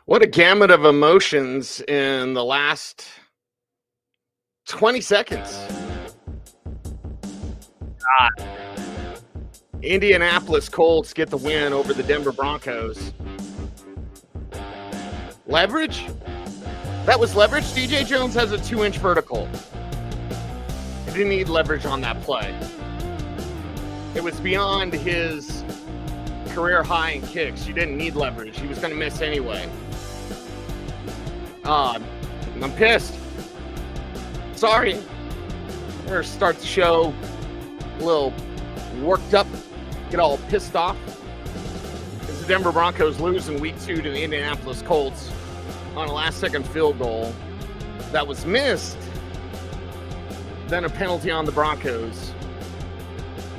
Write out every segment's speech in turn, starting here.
What a gamut of emotions in the last 20 seconds. Indianapolis Colts get the win over the Denver Broncos. Leverage? That was leverage. DJ Jones has a 2-inch vertical. He didn't need leverage on that play. It was beyond his career high in kicks. You didn't need leverage. He was going to miss anyway. I'm pissed. Sorry. We're going to start the show a little worked up, get all pissed off. As the Denver Broncos lose in week 2 to the Indianapolis Colts on a last-second field goal that was missed, then a penalty on the Broncos,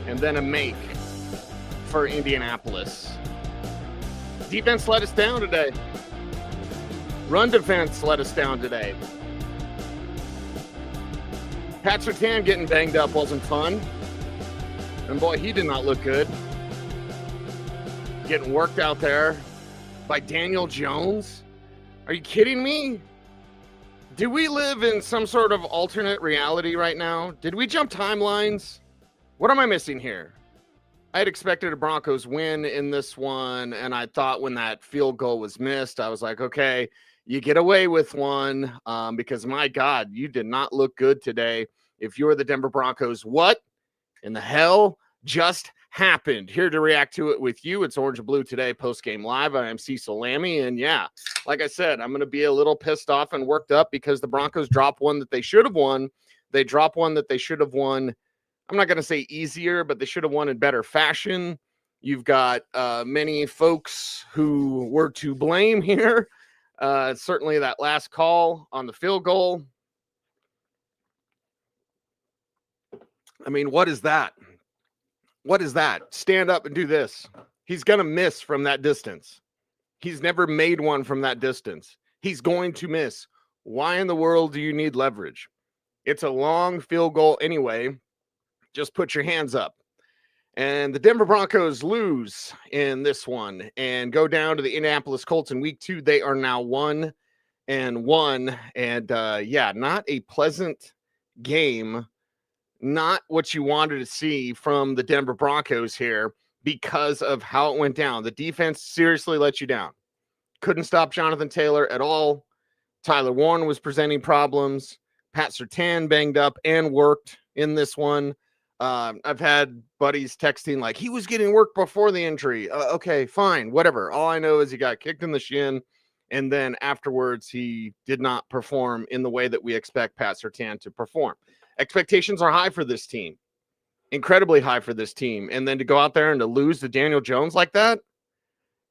and then a make for Indianapolis. Defense let us down today. Run defense let us down today. Pat Surtain getting banged up wasn't fun. And boy, he did not look good. Getting worked out there by Daniel Jones. Are you kidding me? Do we live in some sort of alternate reality right now? Did we jump timelines? What am I missing here? I had expected a Broncos win in this one, and I thought when that field goal was missed, I was like, okay, you get away with one because, my God, you did not look good today. If you're the Denver Broncos, what in the hell just happened? Here to react to it with you, it's Orange and Blue Today, Postgame Live. I am Cecil Lammey, and yeah, like I said, I'm going to be a little pissed off and worked up because the Broncos dropped one that they should have won. They dropped one that they should have won. I'm not going to say easier, but they should have won in better fashion. You've got many folks who were to blame here. Certainly that last call on the field goal. I mean, what is that? What is that? Stand up and do this. He's going to miss from that distance. He's never made one from that distance. He's going to miss. Why in the world do you need leverage? It's a long field goal anyway. Just put your hands up. And the Denver Broncos lose in this one and go down to the Indianapolis Colts in week 2. They are now 1-1. And yeah, not a pleasant game. Not what you wanted to see from the Denver Broncos here because of how it went down. The defense seriously let you down. Couldn't stop Jonathan Taylor at all. Tyler Warren was presenting problems. Pat Surtain banged up and worked in this one. I've had buddies texting like he was getting work before the injury. Okay, fine, whatever. All I know is he got kicked in the shin, and then afterwards he did not perform in the way that we expect Pat Surtain to perform. Expectations are high for this team, incredibly high for this team, and then to go out there and to lose to Daniel Jones like that,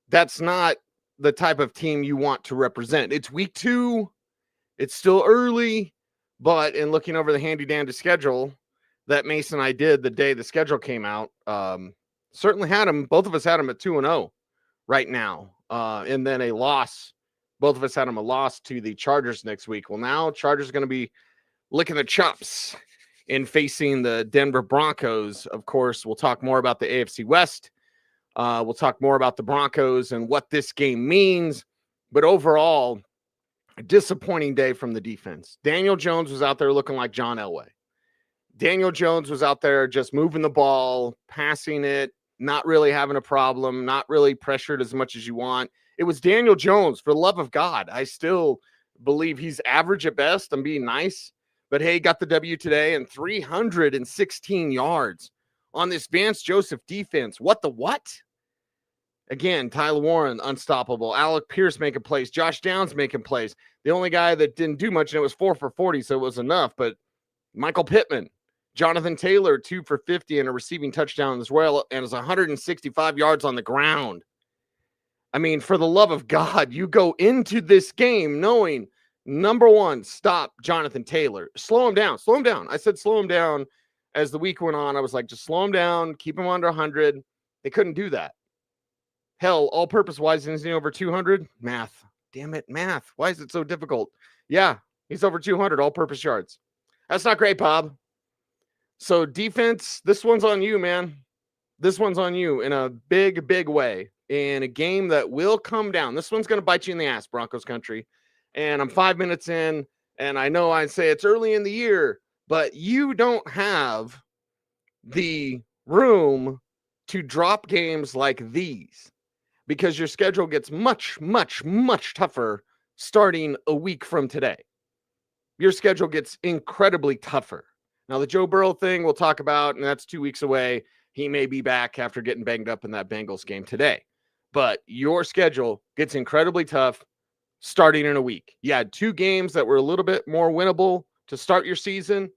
that's not the type of team you want to represent. It's week 2. It's still early, but in looking over the handy-dandy schedule that Mason and I did the day the schedule came out, certainly had him. Both of us had him at 2-0 right now. And then a loss. Both of us had him a loss to the Chargers next week. Well, now Chargers are going to be licking the chops in facing the Denver Broncos. Of course, we'll talk more about the AFC West. We'll talk more about the Broncos and what this game means. But overall, a disappointing day from the defense. Daniel Jones was out there looking like John Elway. Daniel Jones was out there just moving the ball, passing it, not really having a problem, not really pressured as much as you want. It was Daniel Jones, for the love of God. I still believe he's average at best. I'm being nice. But, hey, got the W today and 316 yards on this Vance Joseph defense. What the what? Again, Tyler Warren, unstoppable. Alec Pierce making plays. Josh Downs making plays. The only guy that didn't do much, and it was 4 for 40, so it was enough. But Michael Pittman, Jonathan Taylor, 2 for 50 and a receiving touchdown as well, and is 165 yards on the ground. I mean, for the love of God, you go into this game knowing, number one, stop Jonathan Taylor. Slow him down. Slow him down. I said slow him down as the week went on. I was like, just slow him down. Keep him under 100. They couldn't do that. Hell, all-purpose-wise, isn't he over 200? Math. Damn it, math. Why is it so difficult? Yeah, he's over 200 all-purpose yards. That's not great, Bob. So defense, this one's on you, man. This one's on you in a big, big way. in a game that will come down. This one's going to bite you in the ass, Broncos country. And I'm 5 minutes in, and I know I say it's early in the year, but you don't have the room to drop games like these because your schedule gets much, much, much tougher starting a week from today. Your schedule gets incredibly tougher. Now, the Joe Burrow thing we'll talk about, and that's 2 weeks away. He may be back after getting banged up in that Bengals game today. But your schedule gets incredibly tough starting in a week. You had 2 games that were a little bit more winnable to start your season.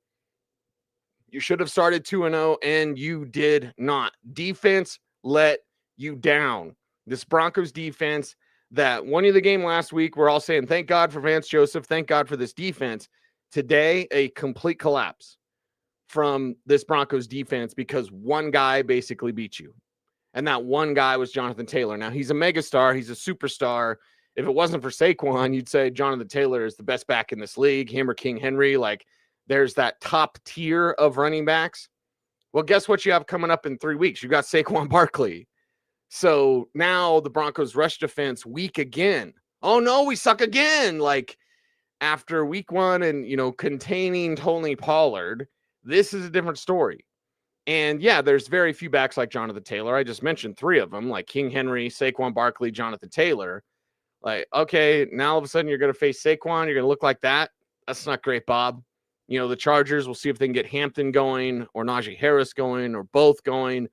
You should have started 2-0, and you did not. Defense let you down. This Broncos defense that won you the game last week, we're all saying, thank God for Vance Joseph. Thank God for this defense. Today, a complete collapse from this Broncos defense because one guy basically beat you. And that one guy was Jonathan Taylor. Now, he's a megastar. He's a superstar. If it wasn't for Saquon, you'd say Jonathan Taylor is the best back in this league, him or King Henry. Like, there's that top tier of running backs. Well, guess what you have coming up in 3 weeks? You got Saquon Barkley. So now the Broncos rush defense weak again. Oh, no, we suck again. Like, after week 1 and, containing Tony Pollard, this is a different story. And yeah, there's very few backs like Jonathan Taylor. I just mentioned 3 of them, like King Henry, Saquon Barkley, Jonathan Taylor. Like, okay, now all of a sudden you're going to face Saquon. You're going to look like that. That's not great, Bob. The Chargers, we'll see if they can get Hampton going or Najee Harris going or both going.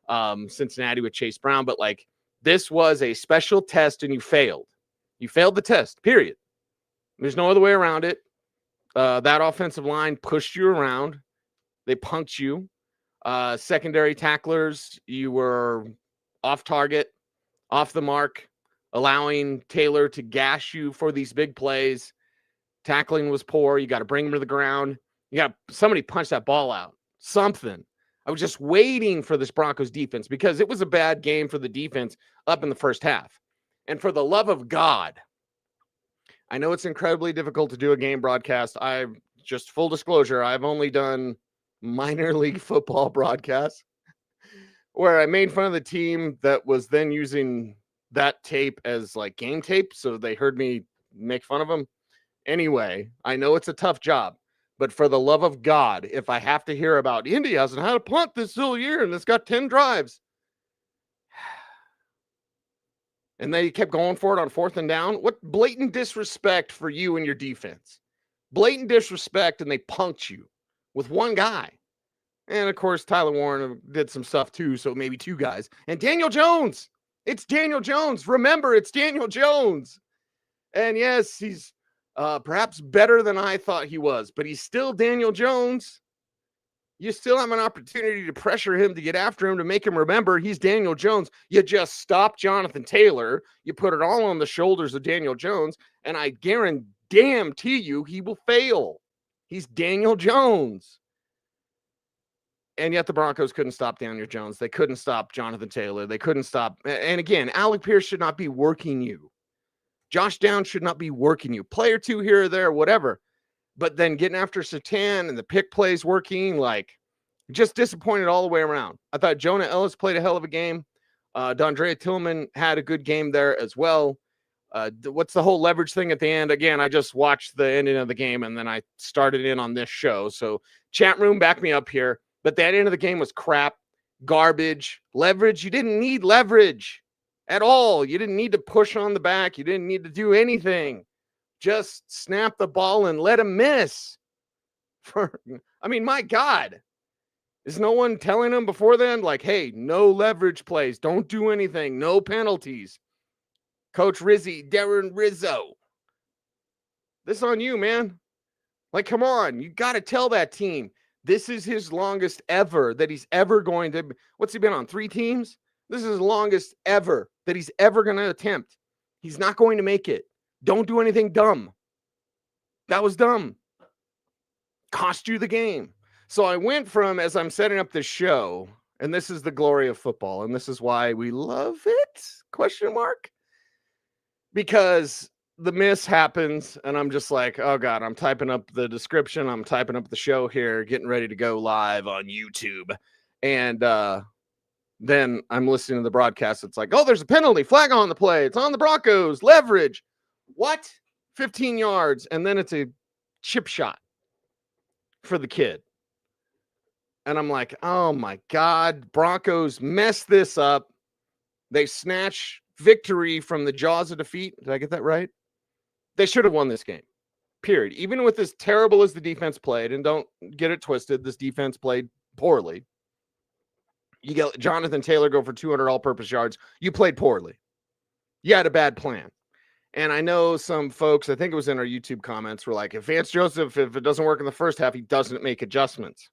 Cincinnati with Chase Brown. But like, this was a special test and you failed. You failed the test, period. There's no other way around it. That offensive line pushed you around. They punked you. Secondary tacklers, you were off target, off the mark, allowing Taylor to gash you for these big plays. Tackling was poor. You got to bring him to the ground. You got somebody punch that ball out. Something. I was just waiting for this Broncos defense because it was a bad game for the defense up in the first half. And for the love of God, I know it's incredibly difficult to do a game broadcast. Just full disclosure, I've only done minor league football broadcasts where I made fun of the team that was then using that tape as like game tape. So they heard me make fun of them. Anyway, I know it's a tough job, but for the love of God, if I have to hear about Indy hasn't had a punt this whole year and it's got 10 drives and they kept going for it on 4th and down, what blatant disrespect for you and your defense. Blatant disrespect, and they punked you with one guy. And, of course, Tyler Warren did some stuff, too, so maybe 2 guys. And Daniel Jones. It's Daniel Jones. Remember, it's Daniel Jones. And, yes, he's perhaps better than I thought he was, but he's still Daniel Jones. You still have an opportunity to pressure him, to get after him, to make him remember he's Daniel Jones. You just stop Jonathan Taylor. You put it all on the shoulders of Daniel Jones, and I guarantee you he will fail. He's Daniel Jones. And yet the Broncos couldn't stop Daniel Jones. They couldn't stop Jonathan Taylor. They couldn't stop. And again, Alec Pierce should not be working you. Josh Downs should not be working you. Play or 2 here or there, whatever. But then getting after Surtain and the pick plays working, like, just disappointed all the way around. I thought Jonah Ellis played a hell of a game. Dondrea Tillman had a good game there as well. What's the whole leverage thing at the end? Again, I just watched the ending of the game and then I started in on this show. So chat room, back me up here. But that end of the game was crap, garbage, leverage. You didn't need leverage at all. You didn't need to push on the back. You didn't need to do anything. Just snap the ball and let him miss. My God. Is no one telling him before then, like, hey, no leverage plays. Don't do anything. No penalties. Coach Darren Rizzo. This on you, man. Like, come on. You got to tell that team. This is his longest ever that he's ever going to. What's he been on? 3 teams? This is his longest ever that he's ever going to attempt. He's not going to make it. Don't do anything dumb. That was dumb. Cost you the game. So I went from, as I'm setting up this show, and this is the glory of football, and this is why we love it, ? Because the miss happens, and I'm just like, oh, God, I'm typing up the description. I'm typing up the show here, getting ready to go live on YouTube. And Then I'm listening to the broadcast. It's like, oh, there's a penalty, flag on the play. It's on the Broncos, leverage. What? 15 yards. And then it's a chip shot for the kid. And I'm like, oh my God, Broncos messed this up. They snatch victory from the jaws of defeat. Did I get that right? They should have won this game, period. Even with as terrible as the defense played, and don't get it twisted, this defense played poorly. You get Jonathan Taylor go for 200 all-purpose yards. You played poorly. You had a bad plan. And I know some folks, I think it was in our YouTube comments, were like, if Vance Joseph, if it doesn't work in the first half, he doesn't make adjustments.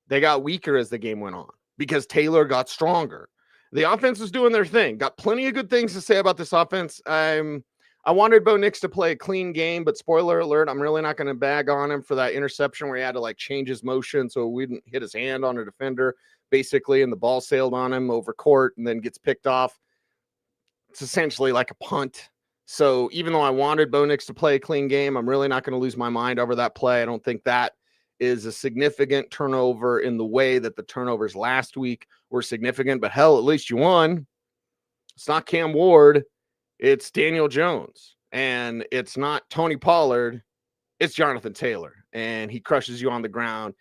They got weaker as the game went on because Taylor got stronger. The offense was doing their thing. Got plenty of good things to say about this offense. I wanted Bo Nix to play a clean game, but spoiler alert, I'm really not going to bag on him for that interception where he had to like change his motion so he wouldn't hit his hand on a defender, basically, and the ball sailed on him over court and then gets picked off. It's essentially like a punt. So even though I wanted Bo Nix to play a clean game, I'm really not going to lose my mind over that play. I don't think that is a significant turnover in the way that the turnovers last week were significant, but hell, at least you won. It's not Cam Ward. It's Daniel Jones, and it's not Tony Pollard. It's Jonathan Taylor, and he crushes you on the ground,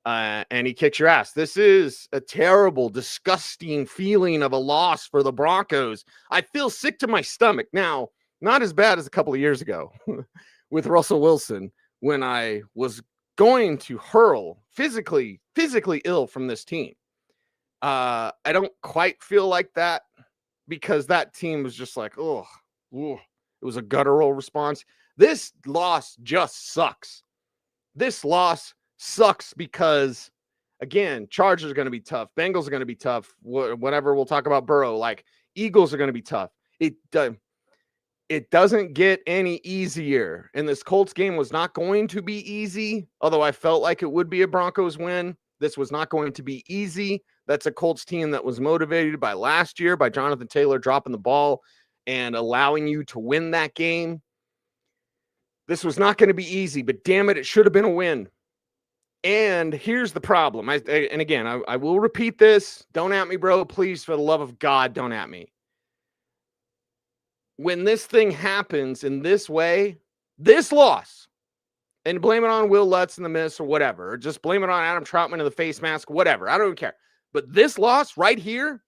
and he kicks your ass. This is a terrible, disgusting feeling of a loss for the Broncos. I feel sick to my stomach. Now, not as bad as a couple of years ago with Russell Wilson when I was going to hurl physically ill from this team. I don't quite feel like that because that team was just like, oh, it was a guttural response. This loss just sucks. This loss sucks because, again, Chargers are going to be tough. Bengals are going to be tough. Whatever, we'll talk about Burrow. Like, Eagles are going to be tough. It doesn't get any easier. And this Colts game was not going to be easy, although I felt like it would be a Broncos win. This was not going to be easy. That's a Colts team that was motivated by last year, by Jonathan Taylor dropping the ball and allowing you to win that game. This was not going to be easy, but damn it should have been a win. And here's the problem. I will repeat this. Don't at me, bro. Please, for the love of God, don't at me. When this thing happens in this way, this loss, and blame it on Will Lutz in the miss or whatever, or just blame it on Adam Troutman in the face mask, whatever. I don't care. But this loss right here,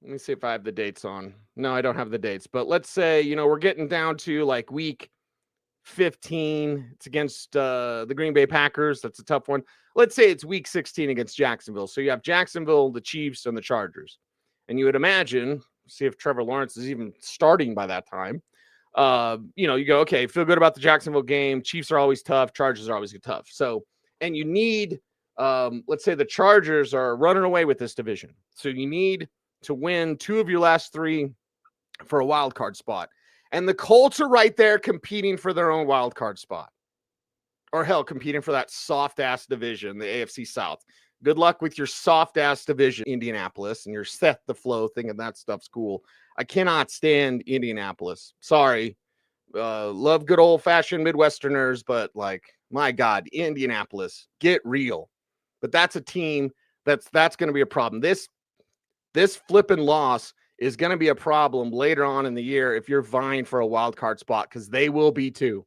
let me see if I have the dates on. No, I don't have the dates. But let's say, we're getting down to like week 15. It's against the Green Bay Packers. That's a tough one. Let's say it's week 16 against Jacksonville. So you have Jacksonville, the Chiefs, and the Chargers. And you would imagine, see if Trevor Lawrence is even starting by that time. You go, okay, feel good about the Jacksonville game. Chiefs are always tough. Chargers are always tough. So, and you need, let's say the Chargers are running away with this division. So you need to win 2 of your last 3 for a wild card spot. And the Colts are right there competing for their own wild card spot. Or hell, competing for that soft-ass division, the AFC South. Good luck with your soft-ass division, Indianapolis, and your Seth the Flow thinking that stuff's cool. I cannot stand Indianapolis. Sorry. Love good old-fashioned Midwesterners, but, like, my God, Indianapolis, get real. But that's a team that's going to be a problem. This flipping loss is going to be a problem later on in the year if you're vying for a wild card spot, because they will be too.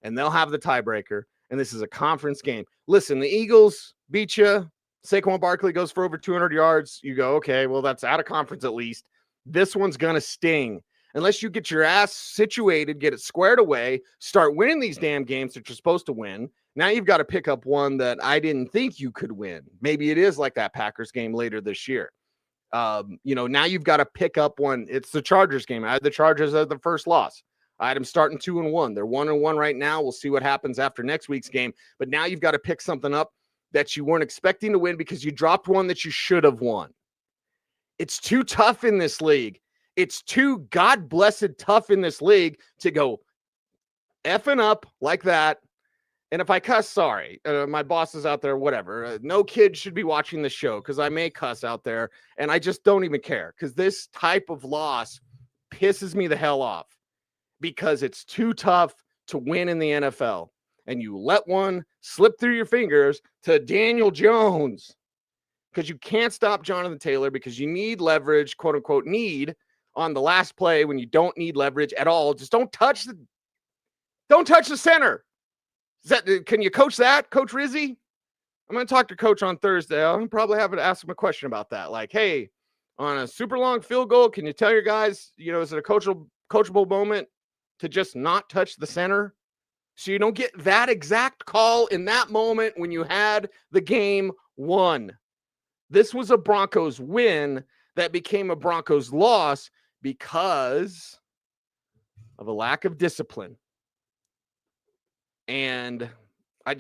And they'll have the tiebreaker, and this is a conference game. Listen, the Eagles beat you. Saquon Barkley goes for over 200 yards. You go, okay, well, that's out of conference at least. This one's going to sting. Unless you get your ass situated, get it squared away, start winning these damn games that you're supposed to win. Now you've got to pick up one that I didn't think you could win. Maybe it is like that Packers game later this year. Now you've got to pick up one. It's the Chargers game. I had the Chargers as the first loss. I had them starting 2-1. They're 1-1 right now. We'll see what happens after next week's game. But now you've got to pick something up that you weren't expecting to win because you dropped one that you should have won. It's too tough in this league. It's too God-blessed tough in this league to go effing up like that. And if I cuss, sorry. My boss is out there, whatever. No kid should be watching this show because I may cuss out there, and I just don't even care because this type of loss pisses me the hell off because it's too tough to win in the NFL. And you let one slip through your fingers to Daniel Jones because you can't stop Jonathan Taylor because you need leverage, quote unquote, need on the last play when you don't need leverage at all. Just don't touch the center. Can you coach that, Coach Rizzi? I'm going to talk to Coach on Thursday. I'll probably have to ask him a question about that. Like, hey, on a super long field goal, can you tell your guys, is it a coachable moment to just not touch the center? So you don't get that exact call in that moment when you had the game won. This was a Broncos win that became a Broncos loss because of a lack of discipline. And I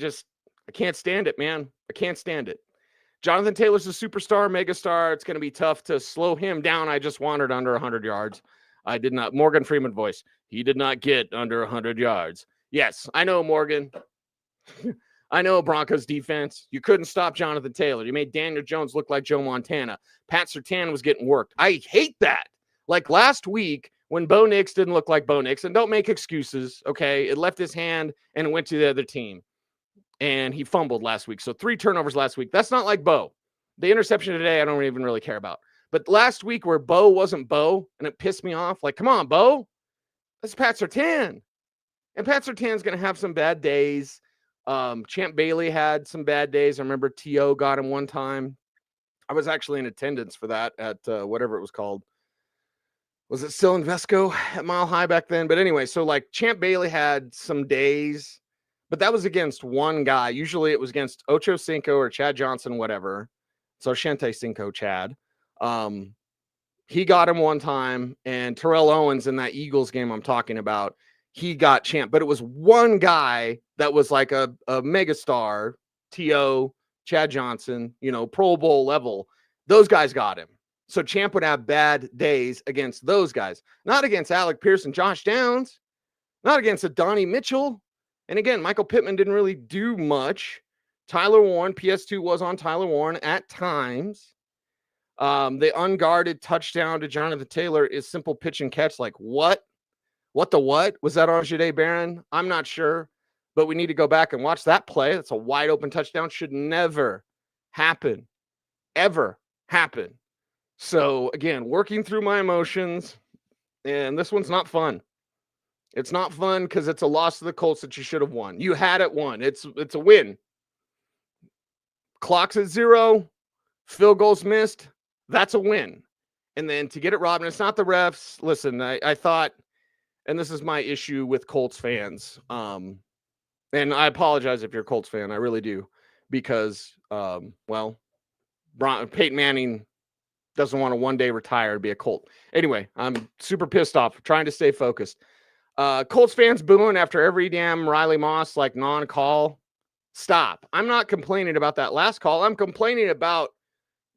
can't stand it, man. I can't stand it. Jonathan Taylor's a superstar, megastar. It's going to be tough to slow him down. I just wanted under 100 yards. I did not. Morgan Freeman voice. He did not get under 100 yards. Yes, I know, Morgan. I know, Broncos defense. You couldn't stop Jonathan Taylor. You made Daniel Jones look like Joe Montana. Pat Surtain was getting worked. I hate that. Like last week when Bo Nix didn't look like Bo Nix, and don't make excuses, okay? It left his hand and it went to the other team. And he fumbled last week. So 3 turnovers last week. That's not like Bo. The interception today, I don't even really care about. But last week where Bo wasn't Bo, and it pissed me off. Like, come on, Bo. That's Pat Surtain. And Pat Surtain's going to have some bad days. Champ Bailey had some bad days. I remember T.O. got him one time. I was actually in attendance for that at whatever it was called. Was it still Invesco at Mile High back then? But anyway, so like Champ Bailey had some days, but that was against one guy. Usually it was against Ocho Cinco or Chad Johnson, whatever. So Shante Cinco, Chad. He got him one time, and Terrell Owens in that Eagles game I'm talking about, he got Champ. But it was one guy that was like a megastar, T.O., Chad Johnson, Pro Bowl level. Those guys got him. So Champ would have bad days against those guys. Not against Alec Pierce and Josh Downs. Not against Adonai Mitchell. And again, Michael Pittman didn't really do much. Tyler Warren, PS2 was on Tyler Warren at times. The unguarded touchdown to Jonathan Taylor is simple pitch and catch. Like, what? What the what? Was that on Jahdae Barron? I'm not sure. But we need to go back and watch that play. That's a wide open touchdown. Should never happen. Ever happen. So, again, working through my emotions. And this one's not fun. It's not fun because it's a loss to the Colts that you should have won. You had it won. It's a win. Clock's at 0. Field goals missed. That's a win. And then to get it robbed, and it's not the refs. Listen, I thought, and this is my issue with Colts fans. And I apologize if you're a Colts fan. I really do. Because, Peyton Manning doesn't want to one day retire and be a Colt. Anyway, I'm super pissed off, trying to stay focused. Colts fans booing after every damn Riley Moss non-call. Stop. I'm not complaining about that last call. I'm complaining about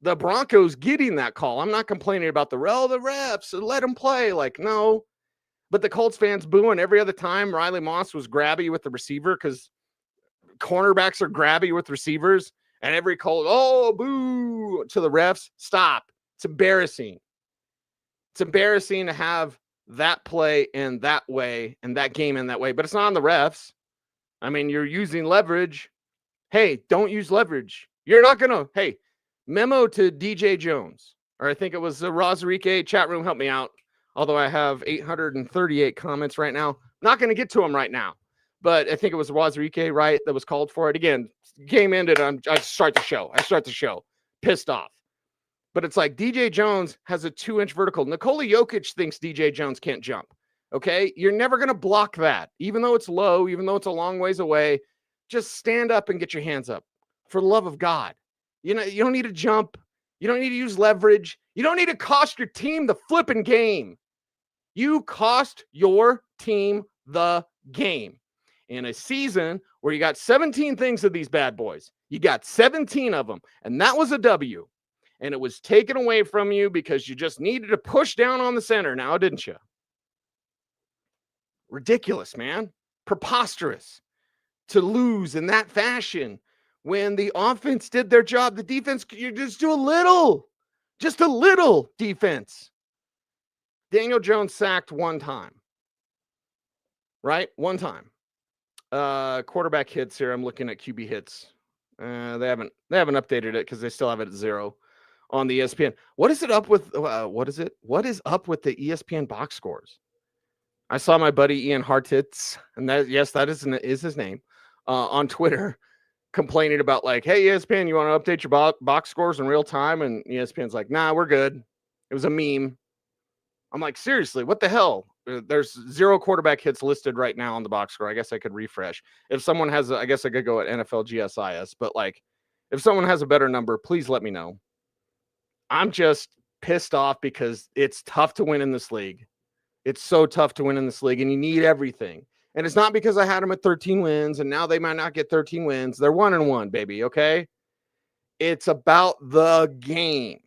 the Broncos getting that call. I'm not complaining about the refs and let them play. No. But the Colts fans booing every other time Riley Moss was grabby with the receiver, because cornerbacks are grabby with receivers, and every call, boo to the refs. Stop. It's embarrassing. It's embarrassing to have that play in that way and that game in that way, but it's not on the refs. I mean, you're using leverage. Hey, don't use leverage. You're not going to, memo to DJ Jones, or I think it was Rosarique chat room. Help me out. Although I have 838 comments right now. Not going to get to them right now, but I think it was Rosarique, right, that was called for it. Again, game ended. I start the show. Pissed off. But it's like DJ Jones has a 2-inch vertical. Nikola Jokic thinks DJ Jones can't jump. Okay? You're never going to block that. Even though it's low, even though it's a long ways away, just stand up and get your hands up. For the love of God. You don't need to jump. You don't need to use leverage. You don't need to cost your team the flipping game. You cost your team the game. In a season where you got 17 things of these bad boys. You got 17 of them. And that was a W. And it was taken away from you because you just needed to push down on the center now, didn't you? Ridiculous, man. Preposterous to lose in that fashion when the offense did their job. The defense, you just do a little defense. Daniel Jones sacked one time, right? One time. Quarterback hits here. I'm looking at QB hits. They haven't updated it because they still have it at 0 on the ESPN. What is it up with? What is it? What is up with the ESPN box scores? I saw my buddy Ian Hartitz, and that is his name, on Twitter, complaining about like, hey ESPN, you want to update your box scores in real time? And ESPN's like, nah, we're good. It was a meme. I'm like, seriously, what the hell? There's 0 quarterback hits listed right now on the box score. I guess I could refresh. If someone has, I guess I could go at NFL GSIS, but like, if someone has a better number, please let me know. I'm just pissed off because it's tough to win in this league. It's so tough to win in this league, and you need everything. And it's not because I had them at 13 wins, and now they might not get 13 wins. They're 1-1, baby, okay? It's about the game.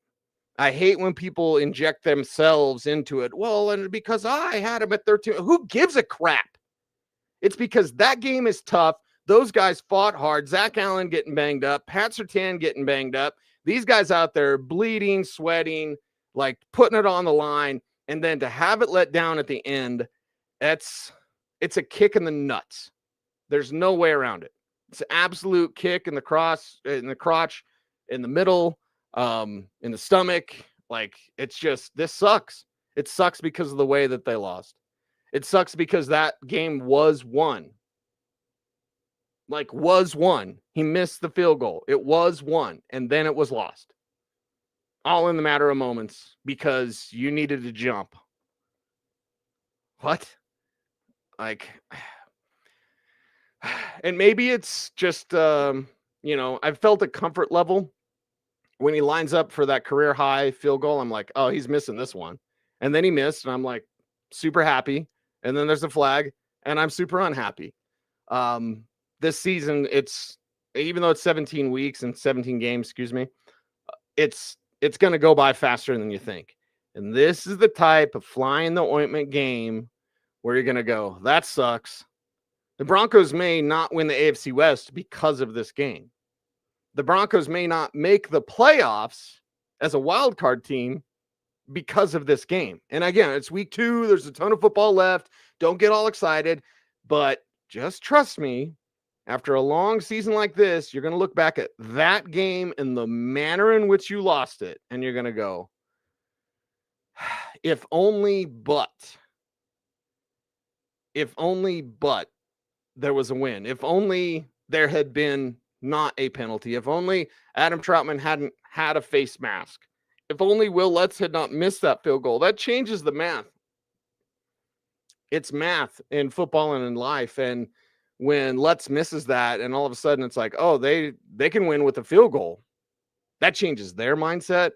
I hate when people inject themselves into it. Well, and because I had them at 13, who gives a crap? It's because that game is tough. Those guys fought hard. Zach Allen getting banged up. Pat Surtain getting banged up. These guys out there bleeding, sweating, like putting it on the line. And then to have it let down at the end, it's a kick in the nuts. There's no way around it. It's an absolute kick in the crotch, in the middle, in the stomach. Like, it's just, this sucks. It sucks because of the way that they lost. It sucks because that game was won. Like, was won. He missed the field goal. It was won, and then it was lost. All in the matter of moments because you needed to jump. What? Like, and maybe it's just, I've felt a comfort level when he lines up for that career high field goal. I'm like, oh, he's missing this one. And then he missed, and I'm like, super happy. And then there's a flag, and I'm super unhappy. This season, even though it's 17 weeks and 17 games, it's going to go by faster than you think. And this is the type of fly in the ointment game where you're going to go, that sucks. The Broncos may not win the AFC West because of this game. The Broncos may not make the playoffs as a wild card team because of this game. And again, it's week 2. There's a ton of football left. Don't get all excited, but just trust me. After a long season like this, you're going to look back at that game and the manner in which you lost it, and you're going to go, if only but there was a win. If only there had been not a penalty. If only Adam Troutman hadn't had a face mask. If only Will Lutz had not missed that field goal. That changes the math. It's math in football and in life, and when Lutz misses that and all of a sudden it's like, oh, they can win with a field goal. That changes their mindset.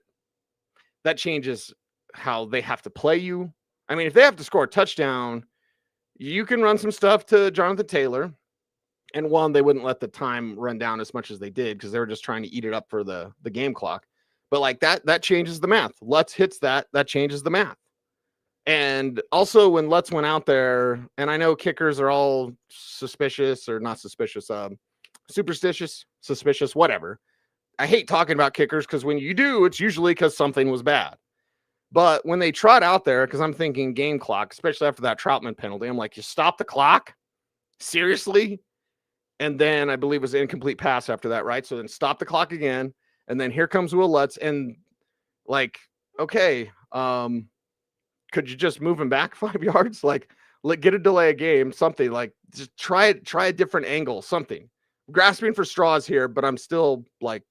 That changes how they have to play you. I mean, if they have to score a touchdown, you can run some stuff to Jonathan Taylor. And one, they wouldn't let the time run down as much as they did because they were just trying to eat it up for the game clock. But like that changes the math. Lutz hits that changes the math. And also when Lutz went out there, and I know kickers are all suspicious or not suspicious, superstitious, suspicious, whatever. I hate talking about kickers because when you do, it's usually because something was bad. But when they trot out there, because I'm thinking game clock, especially after that Troutman penalty, I'm like, you stop the clock? Seriously? And then I believe it was an incomplete pass after that, right? So then stop the clock again. And then here comes Will Lutz. And like, okay, could you just move him back 5 yards? Like, get a delay a game, something like just try a different angle, something. I'm grasping for straws here, but I'm still like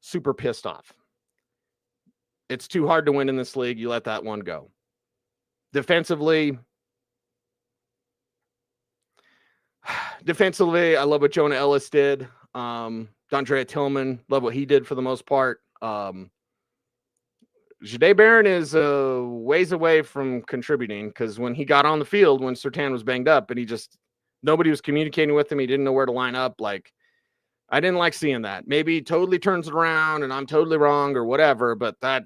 super pissed off. It's too hard to win in this league. You let that one go. Defensively, I love what Jonah Ellis did. Dondrea Tillman, love what he did for the most part. Jahdae Barron is ways away from contributing because when he got on the field, when Surtain was banged up and nobody was communicating with him, he didn't know where to line up. Like, I didn't like seeing that. Maybe he totally turns it around and I'm totally wrong or whatever, but I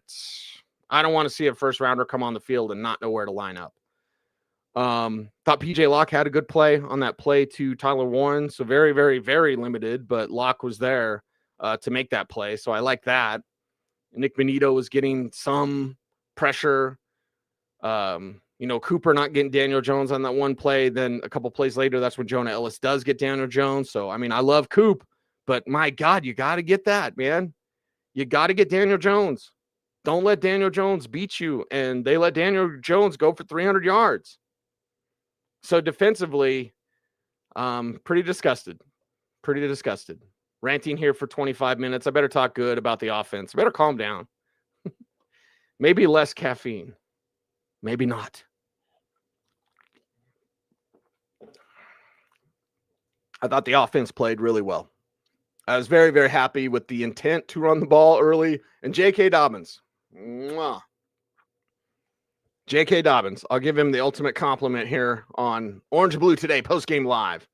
don't want to see a first rounder come on the field and not know where to line up. Thought PJ Locke had a good play on that play to Tyler Warren. So very, very, very limited, but Locke was there to make that play. So I like that. Nick Benito was getting some pressure. Cooper not getting Daniel Jones on that one play. Then a couple plays later, that's when Jonah Ellis does get Daniel Jones. So, I mean, I love Coop, But my God, you got to get that, man. You got to get Daniel Jones. Don't let Daniel Jones beat you. And they let Daniel Jones go for 300 yards. So defensively, pretty disgusted. Pretty disgusted. Ranting here for 25 minutes. I better talk good about the offense. I better calm down. Maybe less caffeine. Maybe not. I thought the offense played really well. I was very, very happy with the intent to run the ball early. And J.K. Dobbins. Mwah. J.K. Dobbins. I'll give him the ultimate compliment here on Orange Blue Today, Postgame Live.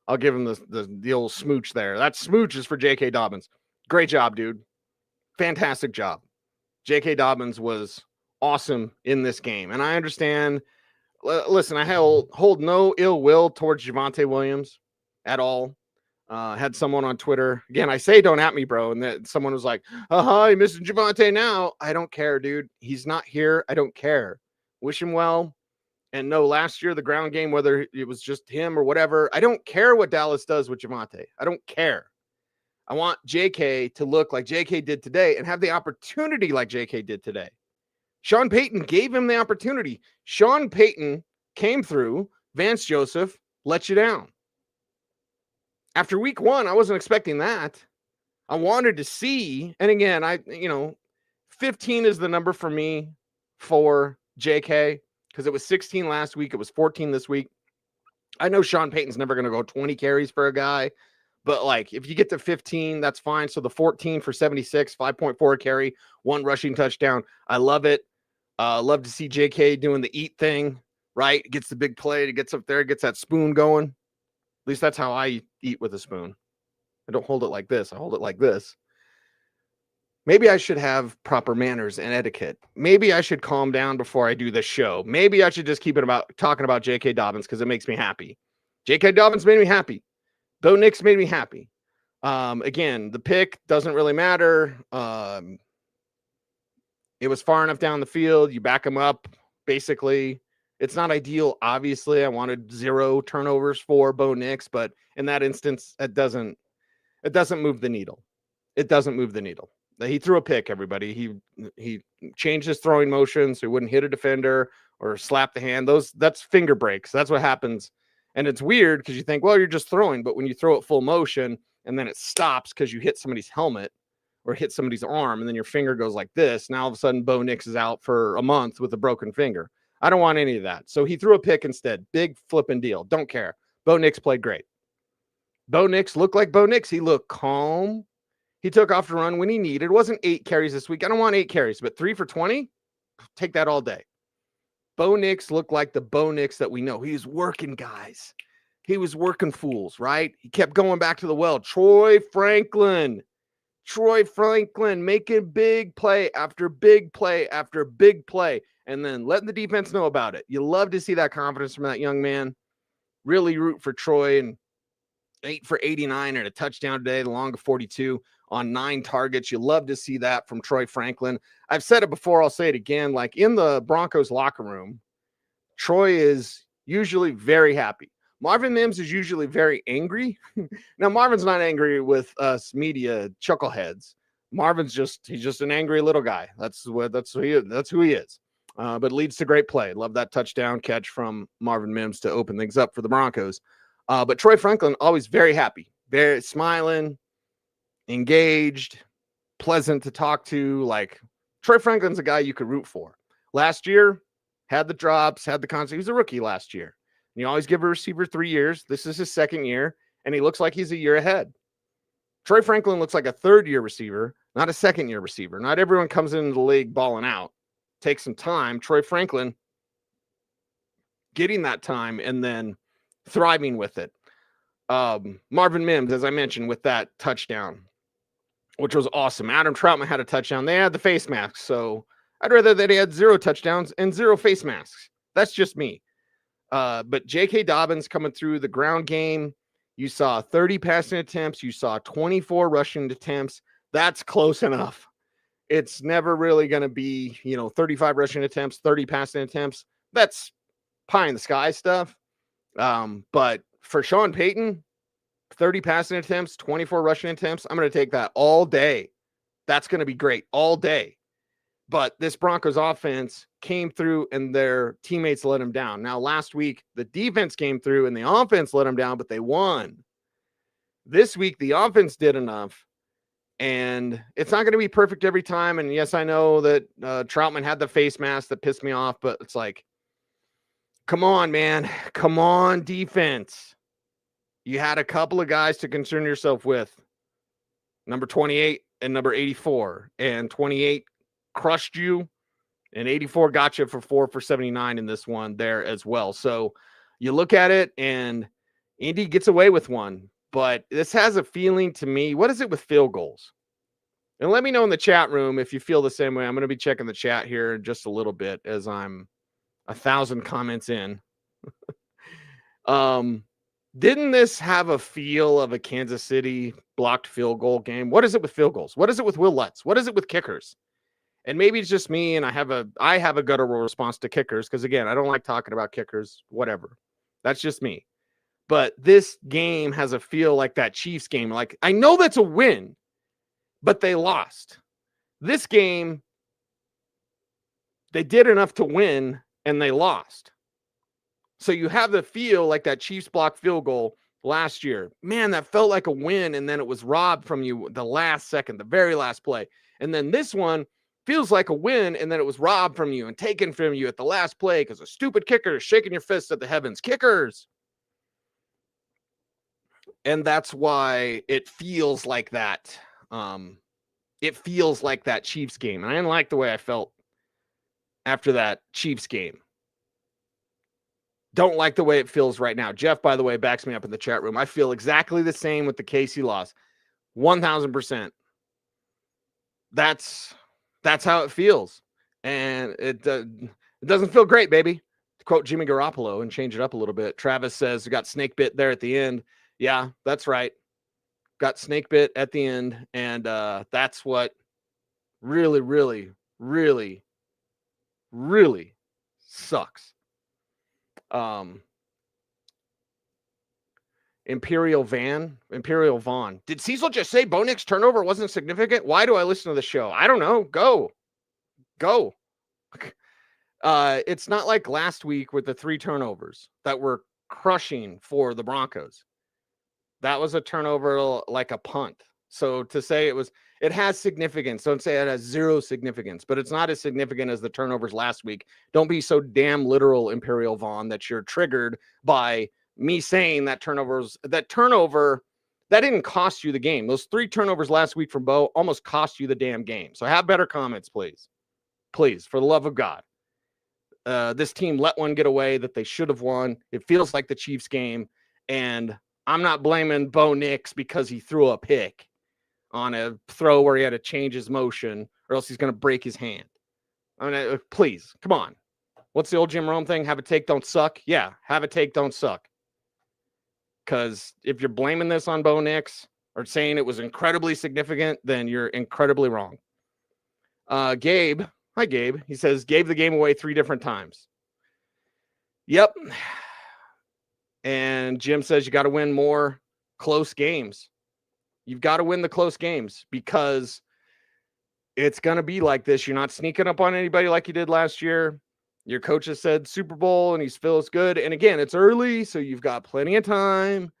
I'll give him the old smooch there. That smooch is for J.K. Dobbins. Great job, dude. Fantastic job. J.K. Dobbins was awesome in this game. And I understand. Listen, I hold no ill will towards Javonte Williams at all. Had someone on Twitter. Again, I say don't at me, bro. And that someone was like, you're missing Javonte now. I don't care, dude. He's not here. I don't care. Wish him well. And no, last year, the ground game, whether it was just him or whatever, I don't care what Dallas does with Javonte. I don't care. I want JK to look like JK did today and have the opportunity like JK did today. Sean Payton gave him the opportunity. Sean Payton came through. Vance Joseph let you down. After week 1, I wasn't expecting that. I wanted to see, and again, 15 is the number for me for JK because it was 16 last week. It was 14 this week. I know Sean Payton's never going to go 20 carries for a guy, but like if you get to 15, that's fine. So the 14 for 76, 5.4 carry, 1 rushing touchdown. I love it. Love to see JK doing the eat thing, right? Gets the big play, it gets up there, gets that spoon going. At least that's how I eat with a spoon. I don't hold it like this. I hold it like this. Maybe I should have proper manners and etiquette. Maybe I should calm down before I do this show. Maybe I should just keep it about talking about J.K. Dobbins because it makes me happy. J.K. Dobbins made me happy. Bo Nix made me happy. Again, the pick doesn't really matter. It was far enough down the field. You back him up, basically. It's not ideal, obviously. I wanted 0 turnovers for Bo Nix, but in that instance, it doesn't move the needle. It doesn't move the needle. He threw a pick, everybody. He changed his throwing motion so he wouldn't hit a defender or slap the hand. That's finger breaks. That's what happens. And it's weird because you think, well, you're just throwing, but when you throw it full motion and then it stops because you hit somebody's helmet or hit somebody's arm and then your finger goes like this, now all of a sudden Bo Nix is out for a month with a broken finger. I don't want any of that. So he threw a pick instead. Big flipping deal. Don't care. Bo Nix played great. Bo Nix looked like Bo Nix. He looked calm. He took off to run when he needed. It wasn't 8 carries this week. I don't want 8 carries, but 3 for 20? Take that all day. Bo Nix looked like the Bo Nix that we know. He was working guys. He was working fools, right? He kept going back to the well. Troy Franklin making big play after big play after big play. And then letting the defense know about it. You love to see that confidence from that young man. Really root for Troy. And 8 for 89 and a touchdown today, the long of 42 on 9 targets. You love to see that from Troy Franklin. I've said it before. I'll say it again. Like in the Broncos locker room, Troy is usually very happy. Marvin Mims is usually very angry. Now, Marvin's not angry with us media chuckleheads. He's just an angry little guy. That's who he is. But it leads to great play. Love that touchdown catch from Marvin Mims to open things up for the Broncos. But Troy Franklin, always very happy, very smiling, engaged, pleasant to talk to. Like Troy Franklin's a guy you could root for. Last year, had the drops, had the concept. He was a rookie last year. You always give a receiver 3 years. This is his 2nd year, and he looks like he's a year ahead. Troy Franklin looks like a 3rd-year receiver, not a 2nd-year receiver. Not everyone comes into the league balling out. Takes some time. Troy Franklin getting that time and then thriving with it. Marvin Mims, as I mentioned, with that touchdown, which was awesome. Adam Troutman had a touchdown. They had the face masks, so I'd rather that he had 0 touchdowns and 0 face masks. That's just me. But J.K. Dobbins coming through the ground game. You saw 30 passing attempts. You saw 24 rushing attempts. That's close enough. It's never really going to be, 35 rushing attempts, 30 passing attempts. That's pie in the sky stuff. But for Sean Payton, 30 passing attempts, 24 rushing attempts. I'm going to take that all day. That's going to be great all day. But this Broncos offense came through and their teammates let them down. Now, last week, the defense came through and the offense let them down, but they won. This week, the offense did enough. And it's not going to be perfect every time. And yes, I know that Troutman had the face mask that pissed me off, but it's like, come on, man. Come on, defense. You had a couple of guys to concern yourself with. Number 28 and number 84. And 28 crushed you, and 84 got you for 4 for 79 in this one there as well. So you look at it, and Indy gets away with one. But this has a feeling to me, what is it with field goals? And let me know in the chat room if you feel the same way. I'm going to be checking the chat here in just a little bit as I'm 1,000 comments in. Didn't this have a feel of a Kansas City blocked field goal game? What is it with field goals? What is it with Will Lutz? What is it with kickers? And maybe it's just me, and I have a guttural response to kickers because, again, I don't like talking about kickers, whatever. That's just me. But this game has a feel like that Chiefs game. Like, I know that's a win, but they lost. This game, they did enough to win, and they lost. So you have the feel like that Chiefs block field goal last year. Man, that felt like a win, and then it was robbed from you the last second, the very last play. And then this one feels like a win, and then it was robbed from you and taken from you at the last play because a stupid kicker is shaking your fist at the heavens. Kickers! And that's why it feels like that. It feels like that Chiefs game. And I didn't like the way I felt after that Chiefs game. Don't like the way it feels right now. Jeff, by the way, backs me up in the chat room. I feel exactly the same with the KC loss. 1,000%. That's how it feels. And it doesn't feel great, baby. To quote Jimmy Garoppolo and change it up a little bit. Travis says, we got snake bit there at the end. Yeah, that's right. Got snake bit at the end. And that's what really, really, really, really sucks. Imperial Vaughn. Did Cecil just say Bo Nix's turnover wasn't significant? Why do I listen to the show? I don't know. Go. It's not like last week with the 3 turnovers that were crushing for the Broncos. That was a turnover like a punt. So to say it has significance. Don't say it has 0 significance, but it's not as significant as the turnovers last week. Don't be so damn literal, Imperial Vaughn, that you're triggered by me saying that turnover, that didn't cost you the game. Those 3 turnovers last week from Bo almost cost you the damn game. So have better comments, please. Please, for the love of God. This team let one get away that they should have won. It feels like the Chiefs game, and I'm not blaming Bo Nix because he threw a pick on a throw where he had to change his motion or else he's going to break his hand. I mean, please, come on. What's the old Jim Rome thing? Have a take, don't suck. Yeah, have a take, don't suck. Because if you're blaming this on Bo Nix or saying it was incredibly significant, then you're incredibly wrong. Gabe, hi Gabe. He says, gave the game away 3 different times. Yep. And Jim says you got to win more close games. You've got to win the close games because it's going to be like this. You're not sneaking up on anybody like you did last year. Your coach has said Super Bowl and he feels good. And again, it's early, so you've got plenty of time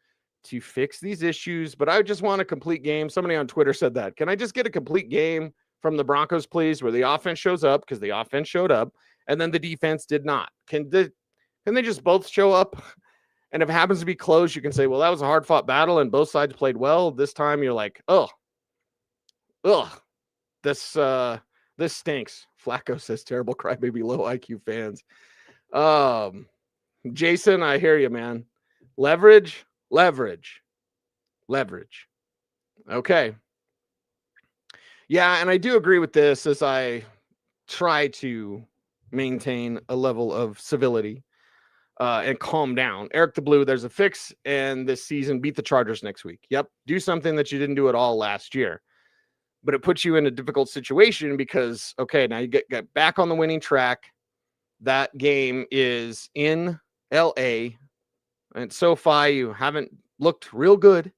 to fix these issues. But I just want a complete game. Somebody on Twitter said that. Can I just get a complete game from the Broncos, please, where the offense shows up because the offense showed up and then the defense did not? Can they just both show up? And if it happens to be close, you can say, well, that was a hard-fought battle, and both sides played well. This time you're like, ugh, this stinks. Flacco says, terrible crybaby, low IQ fans. Jason, I hear you, man. Leverage. Okay. Yeah, and I do agree with this as I try to maintain a level of civility. And calm down. Eric the Blue, there's a fix, and this season beat the Chargers next week. Yep, do something that you didn't do at all last year. But it puts you in a difficult situation because, okay, now you get back on the winning track. That game is in L.A., and SoFi, you haven't looked real good.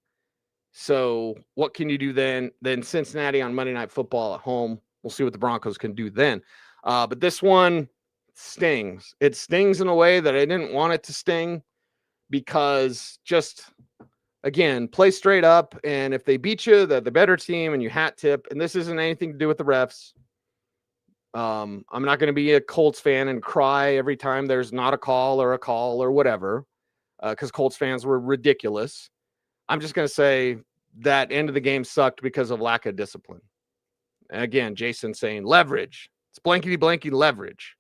So what can you do then? Then Cincinnati on Monday Night Football at home. We'll see what the Broncos can do then. But this one stings. It stings in a way that I didn't want it to sting, because just, again, play straight up. And if they beat you, they're the better team, and you hat tip. And this isn't anything to do with the refs. I'm not going to be a Colts fan and cry every time there's not a call or whatever, because Colts fans were ridiculous. I'm just going to say that end of the game sucked because of lack of discipline. And again, Jason saying leverage. It's blankety blanky leverage.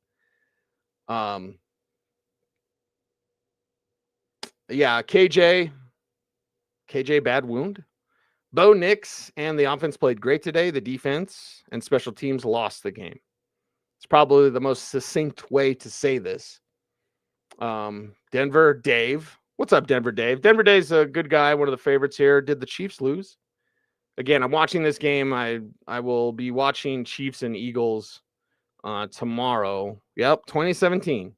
Yeah, KJ, bad wound. Bo Nix and the offense played great today. The defense and special teams lost the game. It's probably the most succinct way to say this. Denver, Dave. What's up, Denver Dave? Denver Dave's a good guy, one of the favorites here. Did the Chiefs lose? Again, I'm watching this game. I will be watching Chiefs and Eagles tomorrow. Yep, 2017.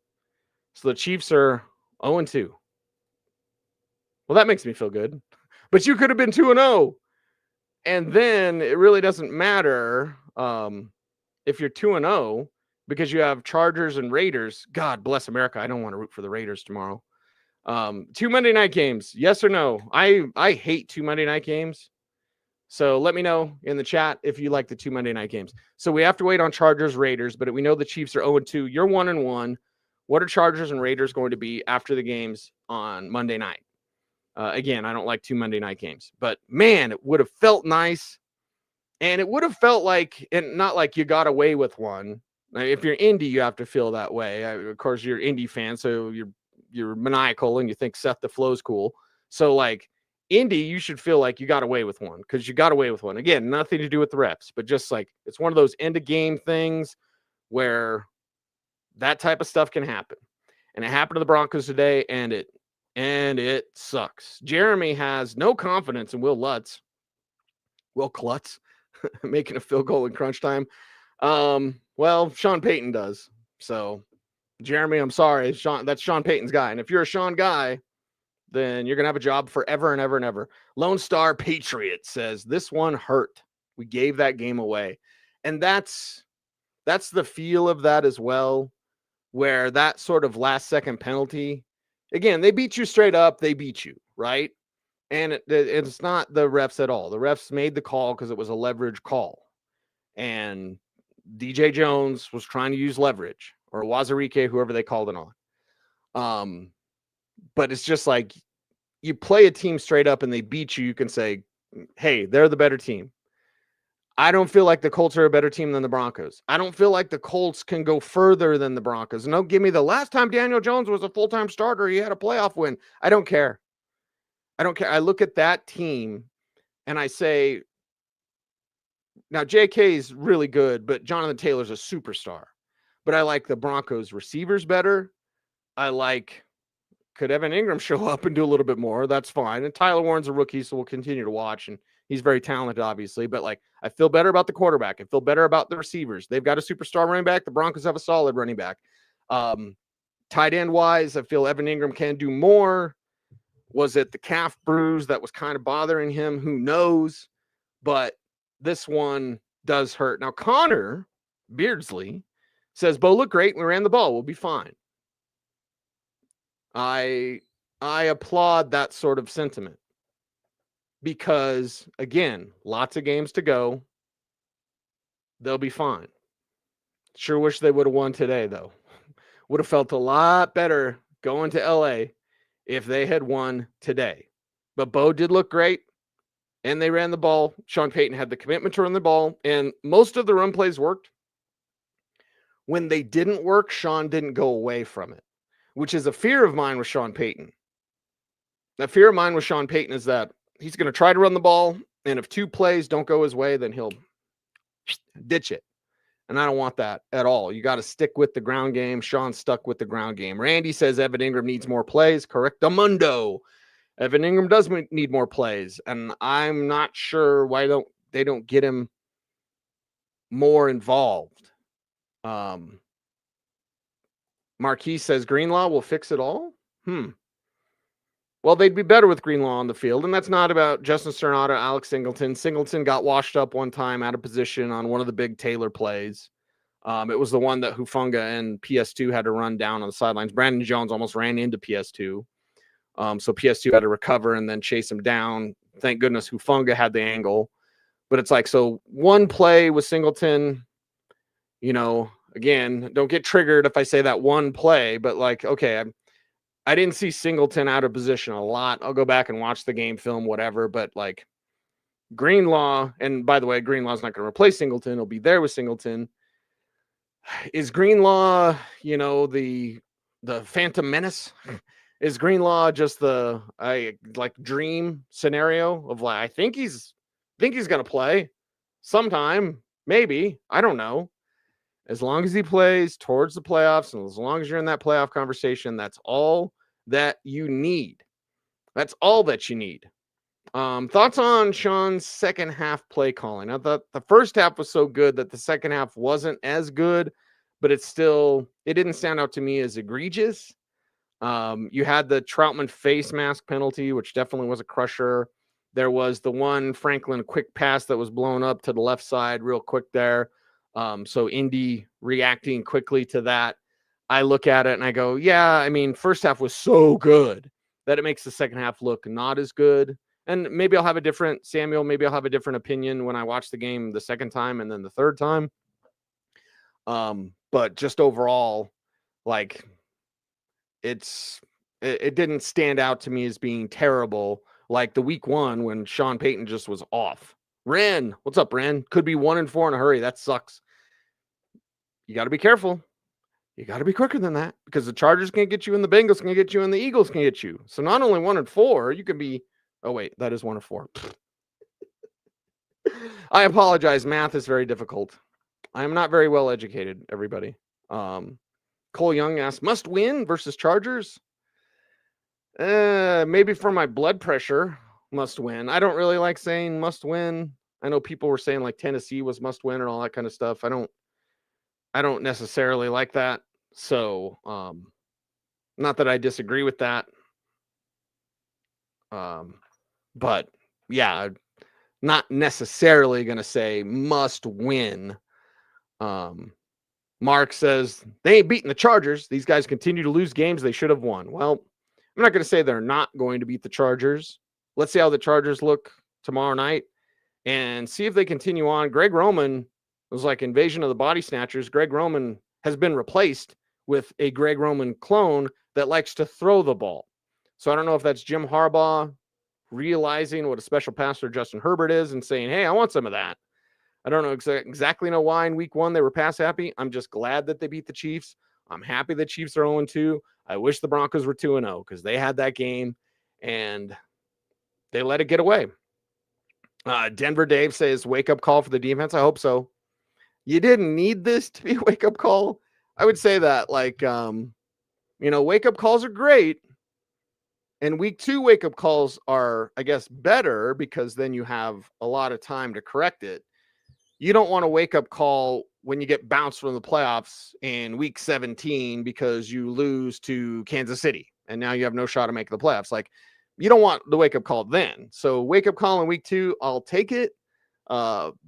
So the Chiefs are 0-2. Well, that makes me feel good. But you could have been 2-0. And then it really doesn't matter if you're 2-0, because you have Chargers and Raiders. God bless America. I don't want to root for the Raiders tomorrow. 2 Monday night games, yes or no? I hate 2 Monday night games. So let me know in the chat if you like the 2 Monday night games. So we have to wait on Chargers, Raiders, but we know the Chiefs are 0-2. You're 1-1. What are Chargers and Raiders going to be after the games on Monday night? Again, I don't like 2 Monday night games, but man, it would have felt nice. And it would have felt like, and not like you got away with one. If you're Indy, you have to feel that way. Of course, you're Indy fan, so you're maniacal and you think Seth the Flow's cool. So like Indy, you should feel like you got away with one, because you got away with one. Again, nothing to do with the refs, but just like it's one of those end of game things where that type of stuff can happen. And it happened to the Broncos today, and it sucks. Jeremy has no confidence in Will Klutz making a field goal in crunch time. Well, Sean Payton does. So, Jeremy, I'm sorry. That's Sean Payton's guy. And if you're a Sean guy, then you're going to have a job forever and ever and ever. Lone Star Patriot says, this one hurt. We gave that game away. And that's the feel of that as well, where that sort of last second penalty, again, they beat you straight up. They beat you, right? And it's not the refs at all. The refs made the call because it was a leverage call. And DJ Jones was trying to use leverage, or Wazirike, whoever they called it on. But it's just like, you play a team straight up and they beat you, you can say, hey, they're the better team. I don't feel like the Colts are a better team than the Broncos. I don't feel like the Colts can go further than the Broncos. And don't give me the last time Daniel Jones was a full-time starter, he had a playoff win. I don't care. I look at that team and I say, now JK is really good, but Jonathan Taylor's a superstar. But I like the Broncos receivers better. Could Evan Ingram show up and do a little bit more? That's fine. And Tyler Warren's a rookie, so we'll continue to watch. And he's very talented, obviously. But like, I feel better about the quarterback. I feel better about the receivers. They've got a superstar running back. The Broncos have a solid running back. Tight end wise, I feel Evan Ingram can do more. Was it the calf bruise that was kind of bothering him? Who knows? But this one does hurt. Now, Connor Beardsley says, Bo looked great. We ran the ball. We'll be fine. I applaud that sort of sentiment, because, again, lots of games to go. They'll be fine. Sure wish they would have won today, though. Would have felt a lot better going to LA if they had won today. But Bo did look great, and they ran the ball. Sean Payton had the commitment to run the ball, and most of the run plays worked. When they didn't work, Sean didn't go away from it, which is a fear of mine with Sean Payton. That fear of mine with Sean Payton is that he's going to try to run the ball, and if 2 plays don't go his way, then he'll ditch it. And I don't want that at all. You got to stick with the ground game. Sean's stuck with the ground game. Randy says Evan Ingram needs more plays. Correctamundo. Evan Ingram does need more plays, and I'm not sure why they don't get him more involved. Marquis says Greenlaw will fix it all. Well, they'd be better with Greenlaw on the field, and that's not about Justin Sternado, Alex Singleton. Singleton got washed up one time out of position on one of the big Taylor plays. It was the one that Hufanga and PS2 had to run down on the sidelines. Brandon Jones almost ran into PS2. So PS2 had to recover and then chase him down. Thank goodness Hufanga had the angle. But it's like, so one play with Singleton, again, don't get triggered if I say that one play, but like, okay, I didn't see Singleton out of position a lot. I'll go back and watch the game film, whatever. But like Greenlaw, and by the way, Greenlaw's not going to replace Singleton. He'll be there with Singleton. Is Greenlaw, the Phantom Menace? Is Greenlaw just the dream scenario of like, I think he's going to play sometime, maybe, I don't know. As long as he plays towards the playoffs and as long as you're in that playoff conversation, that's all that you need. That's all that you need. Thoughts on Sean's second half play calling? I thought the first half was so good that the second half wasn't as good, but it didn't stand out to me as egregious. You had the Troutman face mask penalty, which definitely was a crusher. There was the one Franklin quick pass that was blown up to the left side real quick there. So Indy reacting quickly to that. I look at it and I go, yeah, I mean, first half was so good that it makes the second half look not as good. And maybe I'll have a different opinion when I watch the game the second time and then the third time. But just overall, like it didn't stand out to me as being terrible like the week one when Sean Payton just was off. Ren, what's up, Ren? Could be 1-4 in a hurry. That sucks. You got to be careful. You got to be quicker than that because the Chargers can get you and the Bengals can get you and the Eagles can get you. So not only 1-4, you can be. Oh wait, that is 1-4. I apologize. Math is very difficult. I am not very well educated, everybody. Cole Young asked, must win versus Chargers? Maybe for my blood pressure, must win. I don't really like saying must win. I know people were saying like Tennessee was must win and all that kind of stuff. I don't necessarily like that. So, not that I disagree with that. But yeah, not necessarily going to say must win. Mark says they ain't beating the Chargers. These guys continue to lose games they should have won. Well, I'm not going to say they're not going to beat the Chargers. Let's see how the Chargers look tomorrow night and see if they continue on. Greg Roman was like Invasion of the Body Snatchers. Greg Roman has been replaced with a Greg Roman clone that likes to throw the ball. So I don't know if that's Jim Harbaugh realizing what a special passer Justin Herbert is and saying, hey, I want some of that. I don't know exactly know why in week one they were pass happy. I'm just glad that they beat the Chiefs. I'm happy the Chiefs are 0-2. I wish the Broncos were 2-0 because they had that game and they let it get away. Denver Dave says, wake up call for the defense. I hope so. You didn't need this to be a wake up call. I would say that wake up calls are great. And week 2 wake up calls are, I guess, better because then you have a lot of time to correct it. You don't want to wake up call when you get bounced from the playoffs in week 17 because you lose to Kansas City and now you have no shot to make the playoffs. Like, you don't want the wake up call then. So wake up call in week 2, I'll take it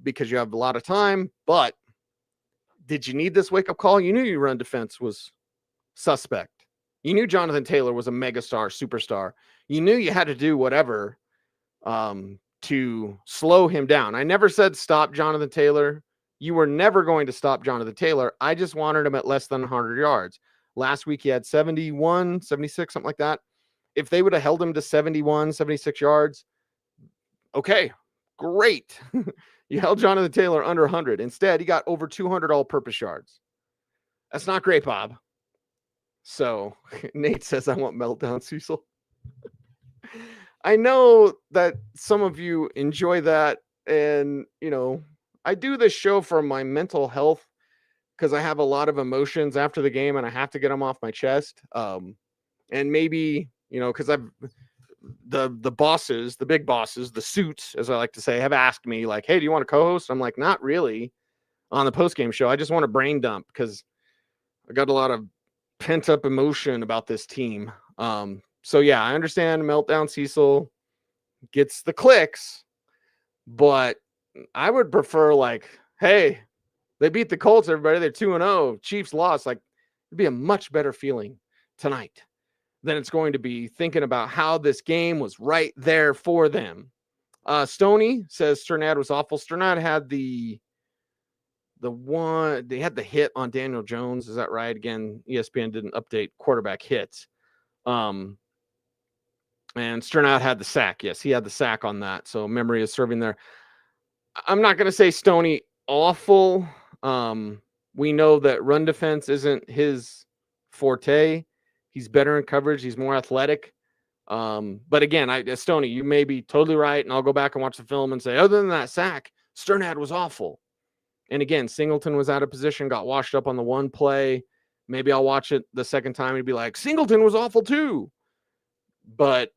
because you have a lot of time. But did you need this wake up call? You knew your run defense was suspect. You knew Jonathan Taylor was a megastar, superstar. You knew you had to do whatever to slow him down. I never said stop Jonathan Taylor. You were never going to stop Jonathan Taylor. I just wanted him at less than 100 yards. Last week he had 71, 76, something like that. If they would have held him to 71, 76 yards, okay, great. You held Jonathan Taylor under 100. Instead, he got over 200 all-purpose yards. That's not great, Bob. So Nate says, I want meltdown, Cecil. I know that some of you enjoy that. And, I do this show for my mental health because I have a lot of emotions after the game and I have to get them off my chest. And maybe, because the bosses, the big bosses, the suits, as I like to say, have asked me like, hey, do you want to co-host? I'm like, not really on the postgame show. I just want to brain dump because I got a lot of pent up emotion about this team. So, yeah, I understand Meltdown Cecil gets the clicks, but I would prefer like, hey, they beat the Colts, everybody. They're 2-0. Chiefs lost. Like, it'd be a much better feeling tonight than it's going to be thinking about how this game was right there for them. Stoney says Sternad was awful. Sternad had the one, they had the hit on Daniel Jones. Is that right? Again, ESPN didn't update quarterback hits. And Sternad had the sack. Yes, he had the sack on that. So memory is serving there. I'm not going to say Stoney awful. We know that run defense isn't his forte. He's better in coverage. He's more athletic. But again, Stoney, you may be totally right, and I'll go back and watch the film and say, other than that sack, Sternad was awful. And again, Singleton was out of position, got washed up on the one play. Maybe I'll watch it the second time and be like, Singleton was awful too. But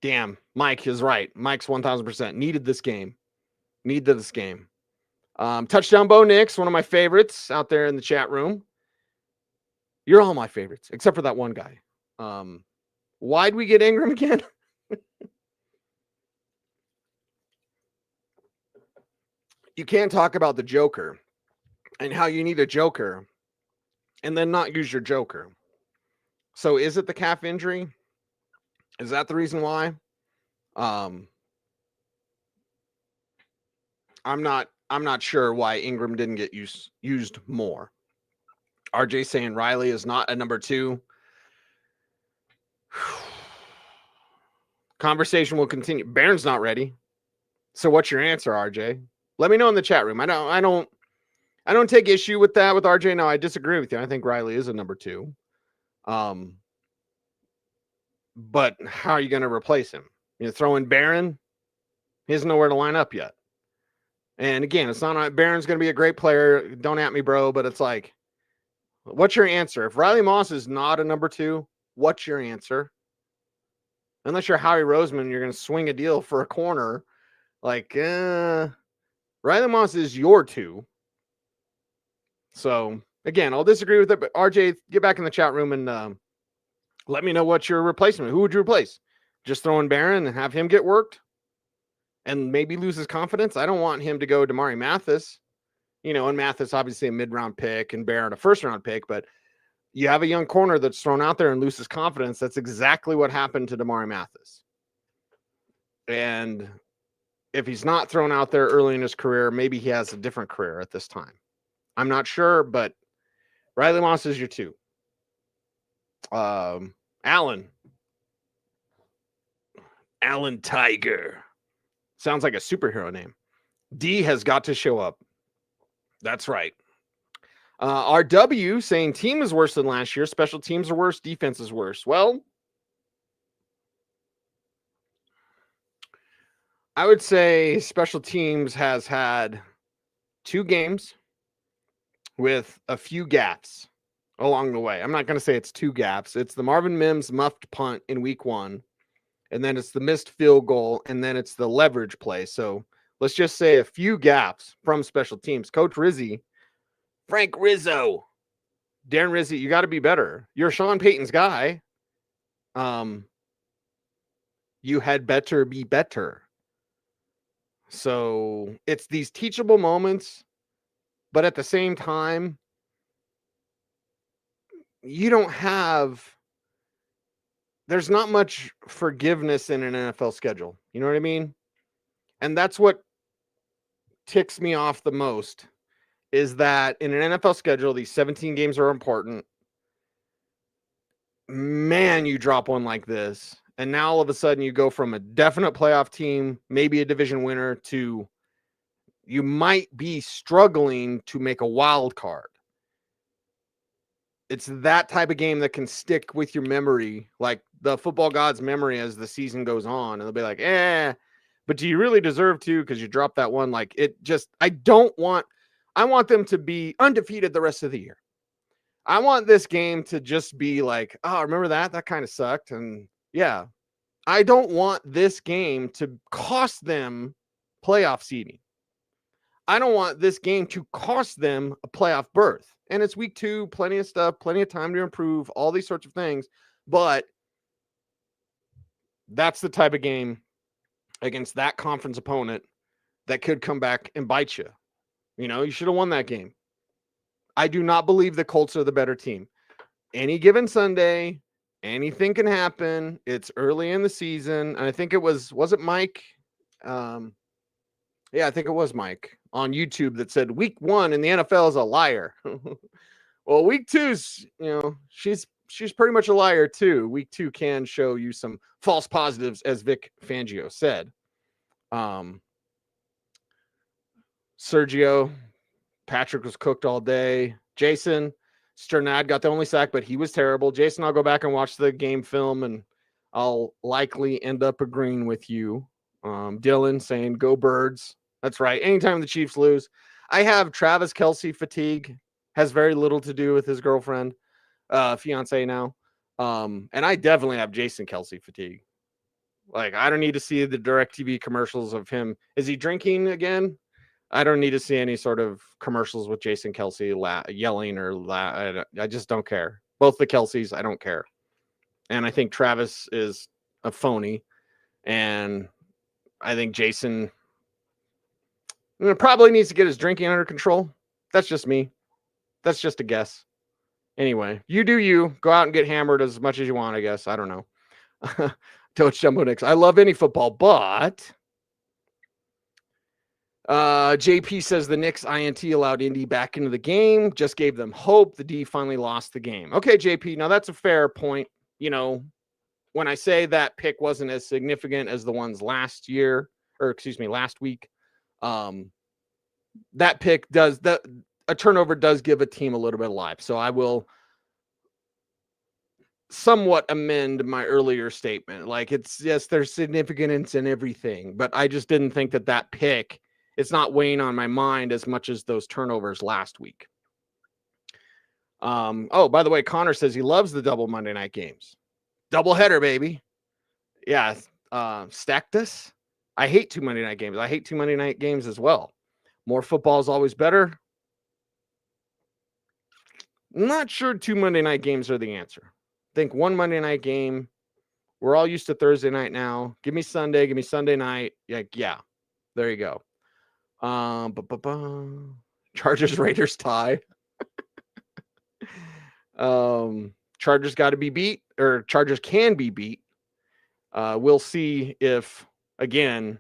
damn, Mike is right. Mike's 1,000% needed this game. Touchdown Bo Nix, one of my favorites out there in the chat room. You're all my favorites, except for that one guy. Why'd we get Ingram again? You can't talk about the Joker and how you need a Joker and then not use your Joker. So is it the calf injury? Is that the reason why? I'm not sure why Ingram didn't get used more. RJ saying Riley is not a number 2. Conversation will continue. Barron's not ready. So what's your answer, RJ? Let me know in the chat room. I don't take issue with that with RJ. No, I disagree with you. I think Riley is a number 2. But how are you going to replace him? You throw in Barron? He doesn't know where to line up yet. And again, it's not Barron's going to be a great player. Don't at me, bro. But it's like, what's your answer? If Riley Moss is not a number 2, what's your answer? Unless you're Howie Roseman, you're going to swing a deal for a corner. Like, Riley Moss is your 2. So, again, I'll disagree with it. But, RJ, get back in the chat room and let me know what's your replacement. Who would you replace? Just throw in Barron and have him get worked? And maybe lose his confidence? I don't want him to go Damari Mathis. And Mathis, obviously, a mid-round pick, and Barron, a first-round pick. But you have a young corner that's thrown out there and loses confidence. That's exactly what happened to Damari Mathis. And if he's not thrown out there early in his career, maybe he has a different career at this time. I'm not sure, but Riley Moss is your 2. Allen Tiger. Sounds like a superhero name. D has got to show up. That's right. RW saying team is worse than last year. Special teams are worse. Defense is worse. Well, I would say special teams has had 2 games with a few gaps along the way. I'm not going to say it's 2 gaps. It's the Marvin Mims muffed punt in week 1. And then it's the missed field goal. And then it's the leverage play. So let's just say a few gaps from special teams. Coach Rizzi, Frank Rizzo, Darren Rizzi, you got to be better. You're Sean Payton's guy. You had better be better. So it's these teachable moments, but at the same time, there's not much forgiveness in an NFL schedule. You know what I mean? And that's what ticks me off the most, is that in an NFL schedule, these 17 games are important. Man, you drop one like this, and now all of a sudden you go from a definite playoff team, maybe a division winner, to you might be struggling to make a wild card. It's that type of game that can stick with your memory, like the football god's memory as the season goes on. And they'll be like, but do you really deserve to? Because you dropped that one. Like, I want them to be undefeated the rest of the year. I want this game to just be like, oh, remember that? That kind of sucked. And yeah, I don't want this game to cost them playoff seeding. I don't want this game to cost them a playoff berth. And it's week 2, plenty of stuff, plenty of time to improve, all these sorts of things. But that's the type of game against that conference opponent that could come back and bite you. You should have won that game. I do not believe the Colts are the better team. Any given Sunday, anything can happen. It's early in the season. And I think was it Mike? Yeah, I think it was Mike on YouTube that said week 1 in the NFL is a liar. Well, week 2's, she's pretty much a liar too. Week 2 can show you some false positives, as Vic Fangio said. Sergio, Patrick was cooked all day. Jason Sternad got the only sack, but he was terrible. Jason, I'll go back and watch the game film, and I'll likely end up agreeing with you. Dylan saying, go Birds. That's right. Anytime the Chiefs lose. I have Travis Kelce fatigue. Has very little to do with his girlfriend, fiance now. And I definitely have Jason Kelce fatigue. Like, I don't need to see the DirecTV commercials of him. Is he drinking again? I don't need to see any sort of commercials with Jason Kelce yelling or I just don't care. Both the Kelces, I don't care. And I think Travis is a phony. And I think Jason probably needs to get his drinking under control. That's just me. That's just a guess. Anyway, you do you. Go out and get hammered as much as you want, I guess. I don't know. Coach Jumbo Nix. I love any football, but JP says the Knicks INT allowed Indy back into the game, just gave them hope. The D finally lost the game. Okay, JP, now that's a fair point. When I say that pick wasn't as significant as the ones last week, that pick a turnover does give a team a little bit of life. So I will somewhat amend my earlier statement. Like, there's significance in everything, but I just didn't think that pick, it's not weighing on my mind as much as those turnovers last week. Oh, by the way, Connor says he loves the double Monday night games. Double header, baby. Yeah. Stack this. I hate 2 Monday night games. I hate 2 Monday night games as well. More football is always better. I'm not sure 2 Monday night games are the answer. I think 1 Monday night game. We're all used to Thursday night now. Give me Sunday. Give me Sunday night. Yeah. There you go. Chargers Raiders tie. Chargers got to be beat, or Chargers can be beat. We'll see if, again,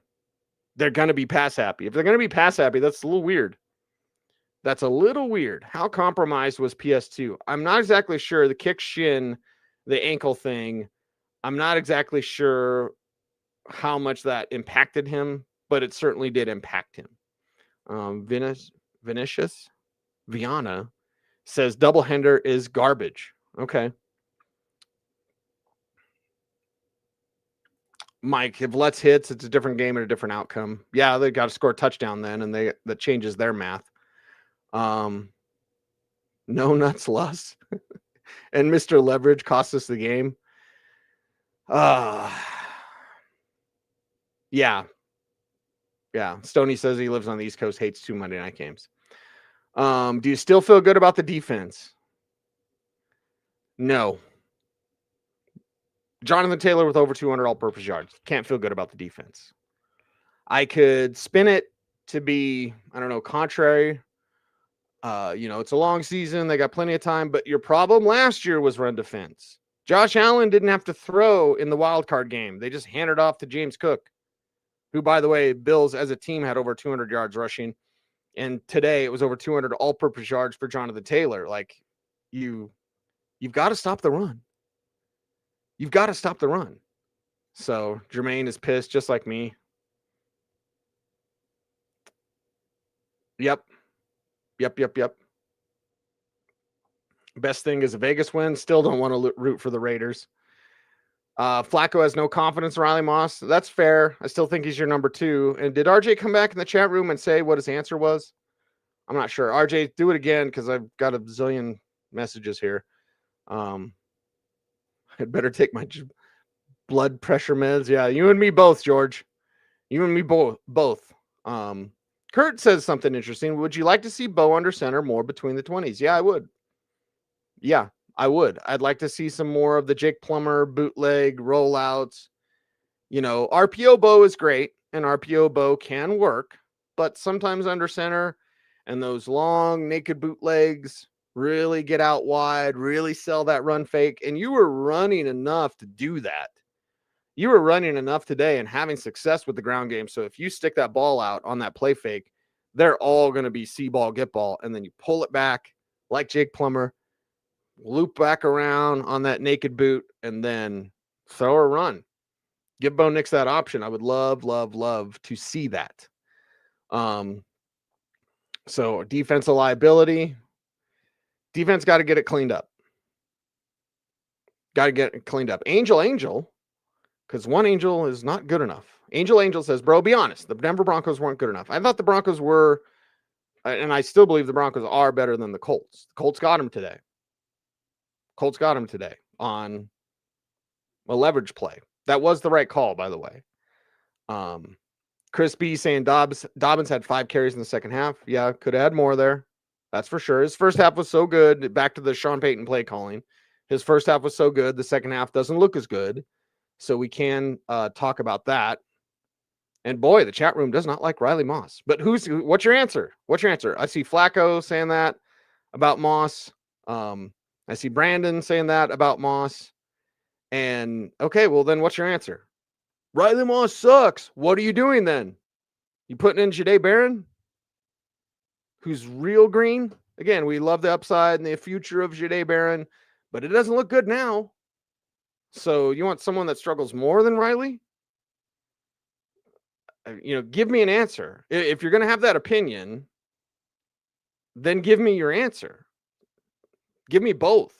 they're going to be pass happy. If they're going to be pass happy, that's a little weird. That's a little weird. How compromised was PS2? I'm not exactly sure. The kick shin, the ankle thing, I'm not exactly sure how much that impacted him, but it certainly did impact him. Vinicius Viana says doublehander is garbage. Okay. Mike, if Let's hits, it's a different game and a different outcome. Yeah, they got to score a touchdown then, and that changes their math. No nuts loss. And Mr. Leverage cost us the game. Yeah. Stoney says he lives on the East Coast, hates 2 Monday night games. Do you still feel good about the defense? No. Jonathan Taylor with over 200 all-purpose yards. Can't feel good about the defense. I could spin it to be, contrary. It's a long season. They got plenty of time, but your problem last year was run defense. Josh Allen didn't have to throw in the wild card game. They just handed off to James Cook, who, by the way, Bills as a team had over 200 yards rushing. And today it was over 200 all-purpose yards for Jonathan Taylor. Like, you've got to stop the run. You've got to stop the run. So Jermaine is pissed just like me. Yep. Best thing is a Vegas win. Still don't want to root for the Raiders. Flacco has no confidence in Riley Moss. That's fair. I still think he's your number 2. And did RJ come back in the chat room and say what his answer was? I'm not sure. RJ, do it again because I've got a zillion messages here. I'd better take my blood pressure meds. Yeah, you and me both, George. You and me both. Kurt says something interesting. Would you like to see Bo under center more between the 20s? Yeah, I would. Yeah, I would. I'd like to see some more of the Jake Plummer bootleg rollouts. RPO Bo is great, and RPO Bo can work, but sometimes under center and those long naked bootlegs really get out wide, really sell that run fake. And you were running enough to do that. You were running enough today and having success with the ground game. So if you stick that ball out on that play fake, they're all going to be see ball, get ball. And then you pull it back like Jake Plummer, loop back around on that naked boot, and then throw or run. Give Bo Nix that option. I would love, love, love to see that. So defensive liability. Defense got to get it cleaned up. Got to get it cleaned up. Angel, because one Angel is not good enough. Angel says, bro, be honest. The Denver Broncos weren't good enough. I thought the Broncos were, and I still believe the Broncos are better than the Colts. The Colts got him today. On a leverage play. That was the right call, by the way. Chris B saying Dobbins had 5 carries in the second half. Yeah, could have had more there. That's for sure. His first half was so good. Back to the Sean Payton play calling. His first half was so good. The second half doesn't look as good. So we can talk about that. And boy, the chat room does not like Riley Moss. But what's your answer? I see Flacco saying that about Moss. I see Brandon saying that about Moss. And okay, well then what's your answer? Riley Moss sucks. What are you doing then? You putting in Jahdae Barron, who's real green? Again, we love the upside and the future of Jahdae Barron, but it doesn't look good now. So you want someone that struggles more than Riley? Give me an answer. If you're going to have that opinion, then give me your answer. Give me both.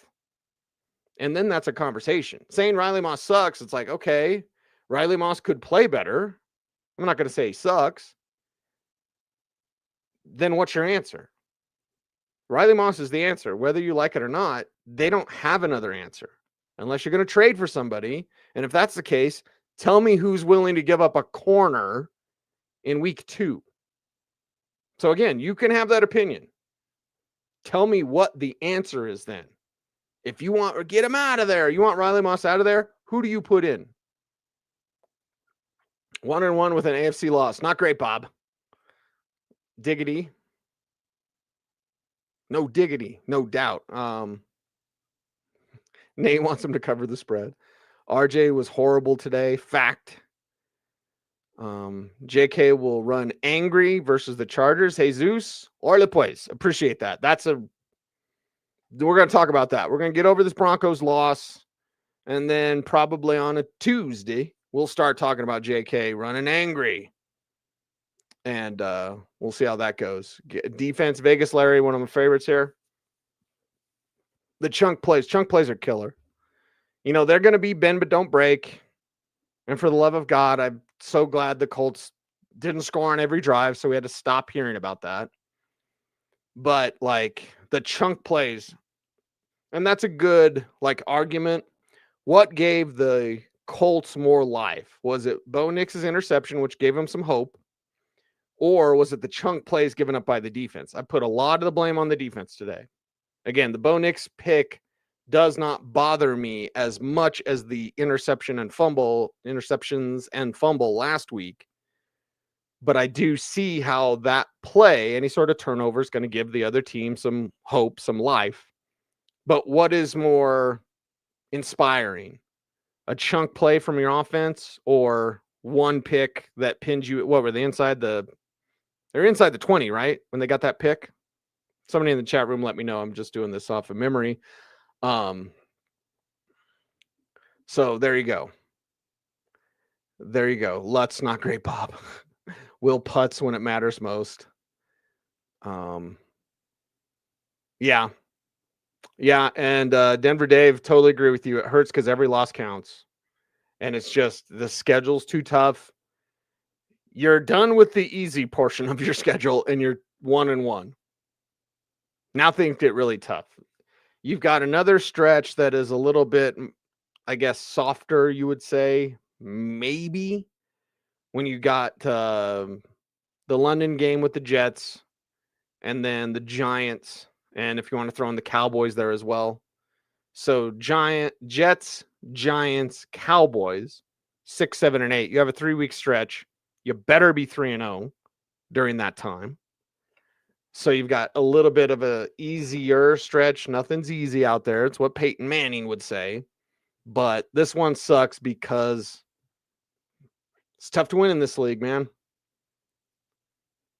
And then that's a conversation. Saying Riley Moss sucks, it's like, okay, Riley Moss could play better. I'm not going to say he sucks. Then what's your answer? Riley Moss is the answer. Whether you like it or not, they don't have another answer unless you're going to trade for somebody. And if that's the case, tell me who's willing to give up a corner in week 2. So again, you can have that opinion. Tell me what the answer is then. If you want, or get him out of there, you want Riley Moss out of there, who do you put in? 1-1 with an AFC loss. Not great, Bob. Diggity. No diggity, no doubt. Nate wants him to cover the spread. RJ was horrible today. Fact. JK will run angry versus the Chargers. Jesus, orle pues. Appreciate that. We're going to talk about that. We're going to get over this Broncos loss. And then probably on a Tuesday, we'll start talking about JK running angry. And we'll see how that goes. Defense, Vegas Larry, one of my favorites here. The chunk plays. Chunk plays are killer. They're going to be bend but don't break. And for the love of God, I'm so glad the Colts didn't score on every drive, so we had to stop hearing about that. But, the chunk plays, and that's a good, argument. What gave the Colts more life? Was it Bo Nix's interception, which gave him some hope? Or was it the chunk plays given up by the defense? I put a lot of the blame on the defense today. Again, the Bo Nix pick does not bother me as much as the interceptions and fumble last week. But I do see how that play, any sort of turnover, is going to give the other team some hope, some life. But what is more inspiring? A chunk play from your offense or one pick that pins you? What were they inside they're inside the 20, right? When they got that pick? Somebody in the chat room let me know. I'm just doing this off of memory. So there you go. Lutz, not great, Bob. Will putts when it matters most. Yeah. And Denver Dave, totally agree with you. It hurts because every loss counts. And it's just the schedule's too tough. You're done with the easy portion of your schedule and you're 1-1. Now things get really tough. You've got another stretch that is a little bit, I guess, softer, you would say, maybe, when you got the London game with the Jets, and then the Giants, and if you want to throw in the Cowboys there as well. So Jets, Giants, Cowboys, 6, 7, and 8. You have a 3-week stretch. You better be 3-0 during that time. So you've got a little bit of a easier stretch. Nothing's easy out there. It's what Peyton Manning would say. But this one sucks because it's tough to win in this league, man.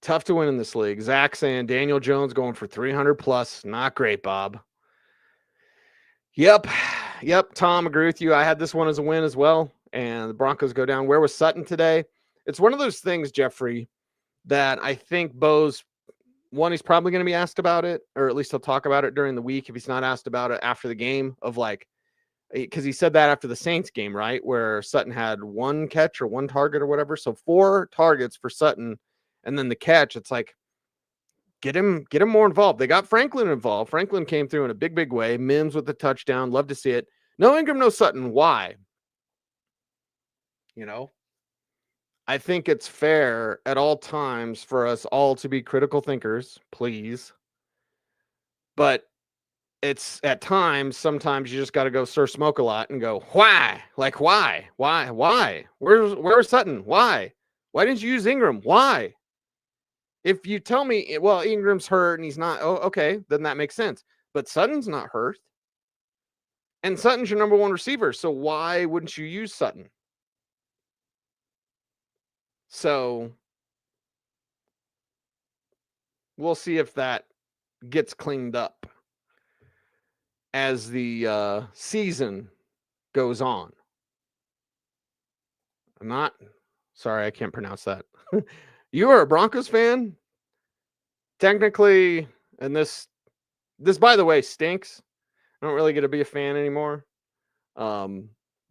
Tough to win in this league. Zach saying Daniel Jones going for 300 plus. Not great, Bob. Yep. Tom, agree with you. I had this one as a win as well. And the Broncos go down. Where was Sutton today? It's one of those things, Jeffrey, that I think Bo's one, he's probably going to be asked about it, or at least he'll talk about it during the week if he's not asked about it after the game, of like, because he said that after the Saints game, right, where Sutton had 1 catch or 1 target or whatever. So 4 targets for Sutton, and then the catch. It's like, get him more involved. They got Franklin involved. Franklin came through in a big way. Mims with the touchdown. Love to see it. No Ingram, no Sutton. Why? I think it's fair at all times for us all to be critical thinkers, please. But it's at times, sometimes you just got to go Sir Smoke a lot and go, why? Like, why? Where's Sutton? Why didn't you use Ingram? Why? If you tell me, well, Ingram's hurt and he's not, okay, then that makes sense. But Sutton's not hurt. And Sutton's your number 1 receiver. So why wouldn't you use Sutton? So we'll see if that gets cleaned up as the season goes on. Sorry, I can't pronounce that. You are a Broncos fan? Technically, and this by the way stinks. I don't really get to be a fan anymore.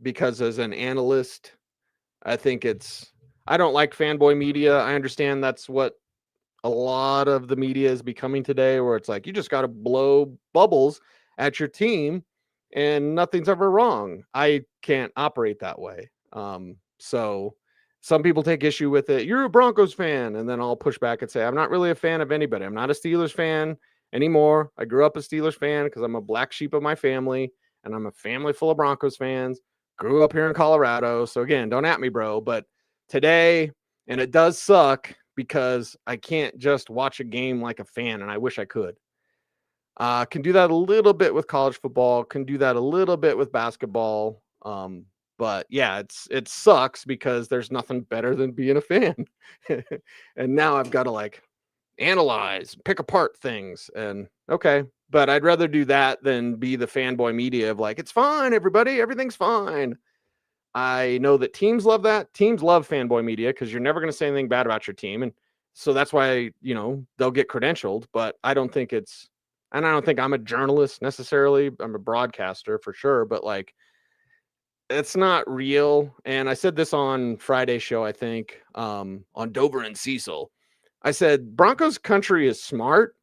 Because as an analyst, I don't like fanboy media. I understand that's what a lot of the media is becoming today, where it's like, you just got to blow bubbles at your team and nothing's ever wrong. I can't operate that way. So some people take issue with it. You're a Broncos fan. And then I'll push back and say, I'm not really a fan of anybody. I'm not a Steelers fan anymore. I grew up a Steelers fan because I'm a black sheep of my family, and I'm a family full of Broncos fans. Grew up here in Colorado. So again, don't at me, bro. But today, and it does suck because I can't just watch a game like a fan, and I wish I could. Can do that a little bit with college football, can do that a little bit with basketball. But yeah, it sucks because there's nothing better than being a fan. And now I've got to like analyze, pick apart things, and okay. But I'd rather do that than be the fanboy media of like, it's fine, everybody, everything's fine. I know that teams love that. Teams love fanboy media because you're never going to say anything bad about your team. And so that's why, they'll get credentialed. But I don't think I don't think I'm a journalist necessarily. I'm a broadcaster for sure. But like, it's not real. And I said this on Friday's show, I think, on Dover and Cecil. I said, Broncos country is smart.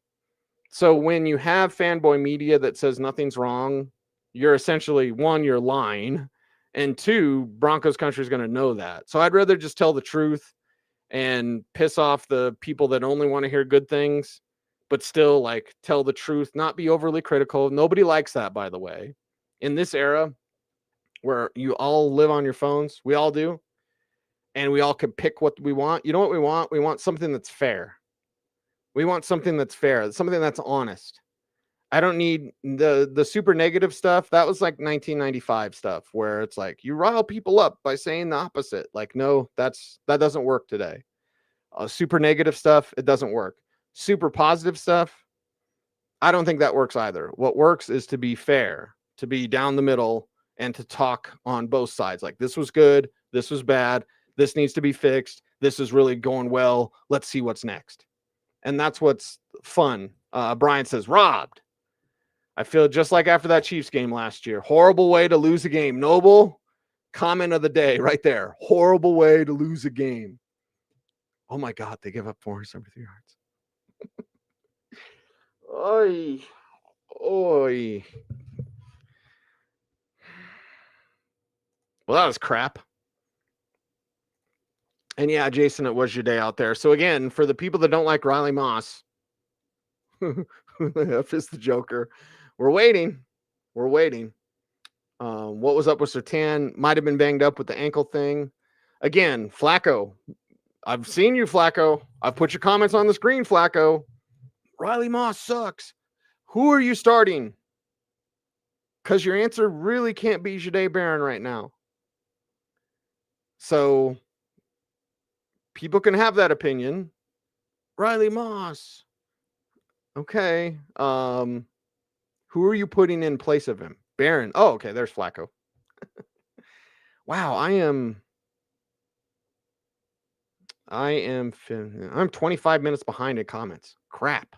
So when you have fanboy media that says nothing's wrong, you're essentially, 1, you're lying. And 2, Broncos country is going to know that. So I'd rather just tell the truth and piss off the people that only want to hear good things, but still like tell the truth, not be overly critical. Nobody likes that, by the way. In this era where you all live on your phones, we all do, and we all can pick what we want. You know what we want? We want something that's fair. We want something that's fair, something that's honest. I don't need the super negative stuff. That was like 1995 stuff where it's like you rile people up by saying the opposite. Like, no, that doesn't work today. Super negative stuff, it doesn't work. Super positive stuff, I don't think that works either. What works is to be fair, to be down the middle, and to talk on both sides. Like, this was good, this was bad, this needs to be fixed, this is really going well, let's see what's next. And that's what's fun. Brian says, robbed. I feel just like after that Chiefs game last year. Horrible way to lose a game. Noble, comment of the day right there. Horrible way to lose a game. Oh my God, they give up 473 yards. Oy. Oy. Well, that was crap. And yeah, Jason, it was your day out there. So again, for the people that don't like Riley Moss, who the F is the Joker? We're waiting. We're waiting. What was up with Sertan? Might have been banged up with the ankle thing. Again, Flacco. I've seen you, Flacco. I've put your comments on the screen, Flacco. Riley Moss sucks. Who are you starting? Because your answer really can't be Jahdae Barron right now. So people can have that opinion. Riley Moss. Okay. Who are you putting in place of him? Barron. Oh, okay. There's Flacco. Wow, I'm 25 minutes behind in comments. Crap.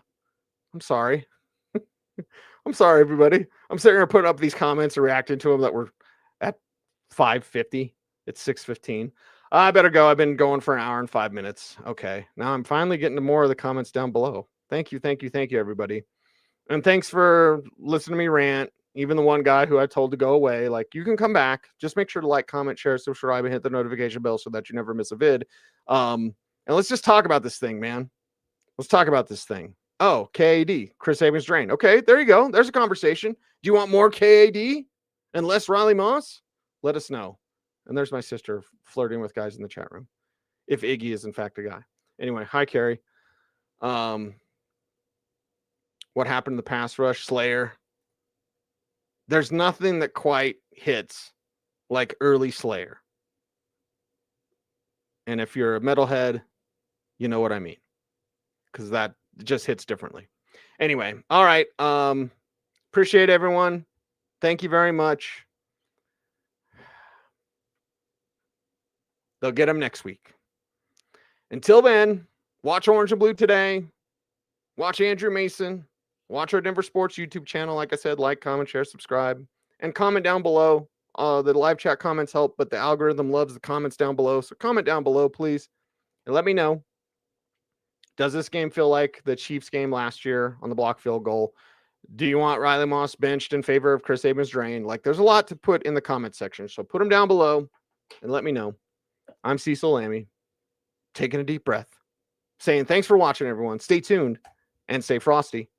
I'm sorry. I'm sorry, everybody. I'm sitting here putting up these comments and reacting to them that were at 5:50. It's 6:15. I better go. I've been going for an hour and 5 minutes. Okay. Now I'm finally getting to more of the comments down below. Thank you, everybody. And thanks for listening to me rant. Even the one guy who I told to go away, like, you can come back. Just make sure to like, comment, share, subscribe, and hit the notification bell so that you never miss a vid. And let's just talk about this thing, man. Let's talk about this thing. Oh, KAD, Chris Havens drain. Okay, there you go. There's a conversation. Do you want more KAD and less Riley Moss? Let us know. And there's my sister flirting with guys in the chat room. If Iggy is in fact a guy. Anyway, hi, Carrie. What happened in the pass rush? Slayer. There's nothing that quite hits like early Slayer. And if you're a metalhead, you know what I mean. Because that just hits differently. Anyway, all right. Appreciate everyone. Thank you very much. They'll get them next week. Until then, watch Orange and Blue today. Watch Andrew Mason. Watch our Denver Sports YouTube channel. Like I said, like, comment, share, subscribe, and comment down below. The live chat comments help, but the algorithm loves the comments down below. So comment down below, please, and let me know. Does this game feel like the Chiefs game last year on the block field goal? Do you want Riley Moss benched in favor of Chris Havens drain? Like, there's a lot to put in the comment section. So put them down below and let me know. I'm Cecil Lammey, taking a deep breath, saying thanks for watching, everyone. Stay tuned and stay frosty.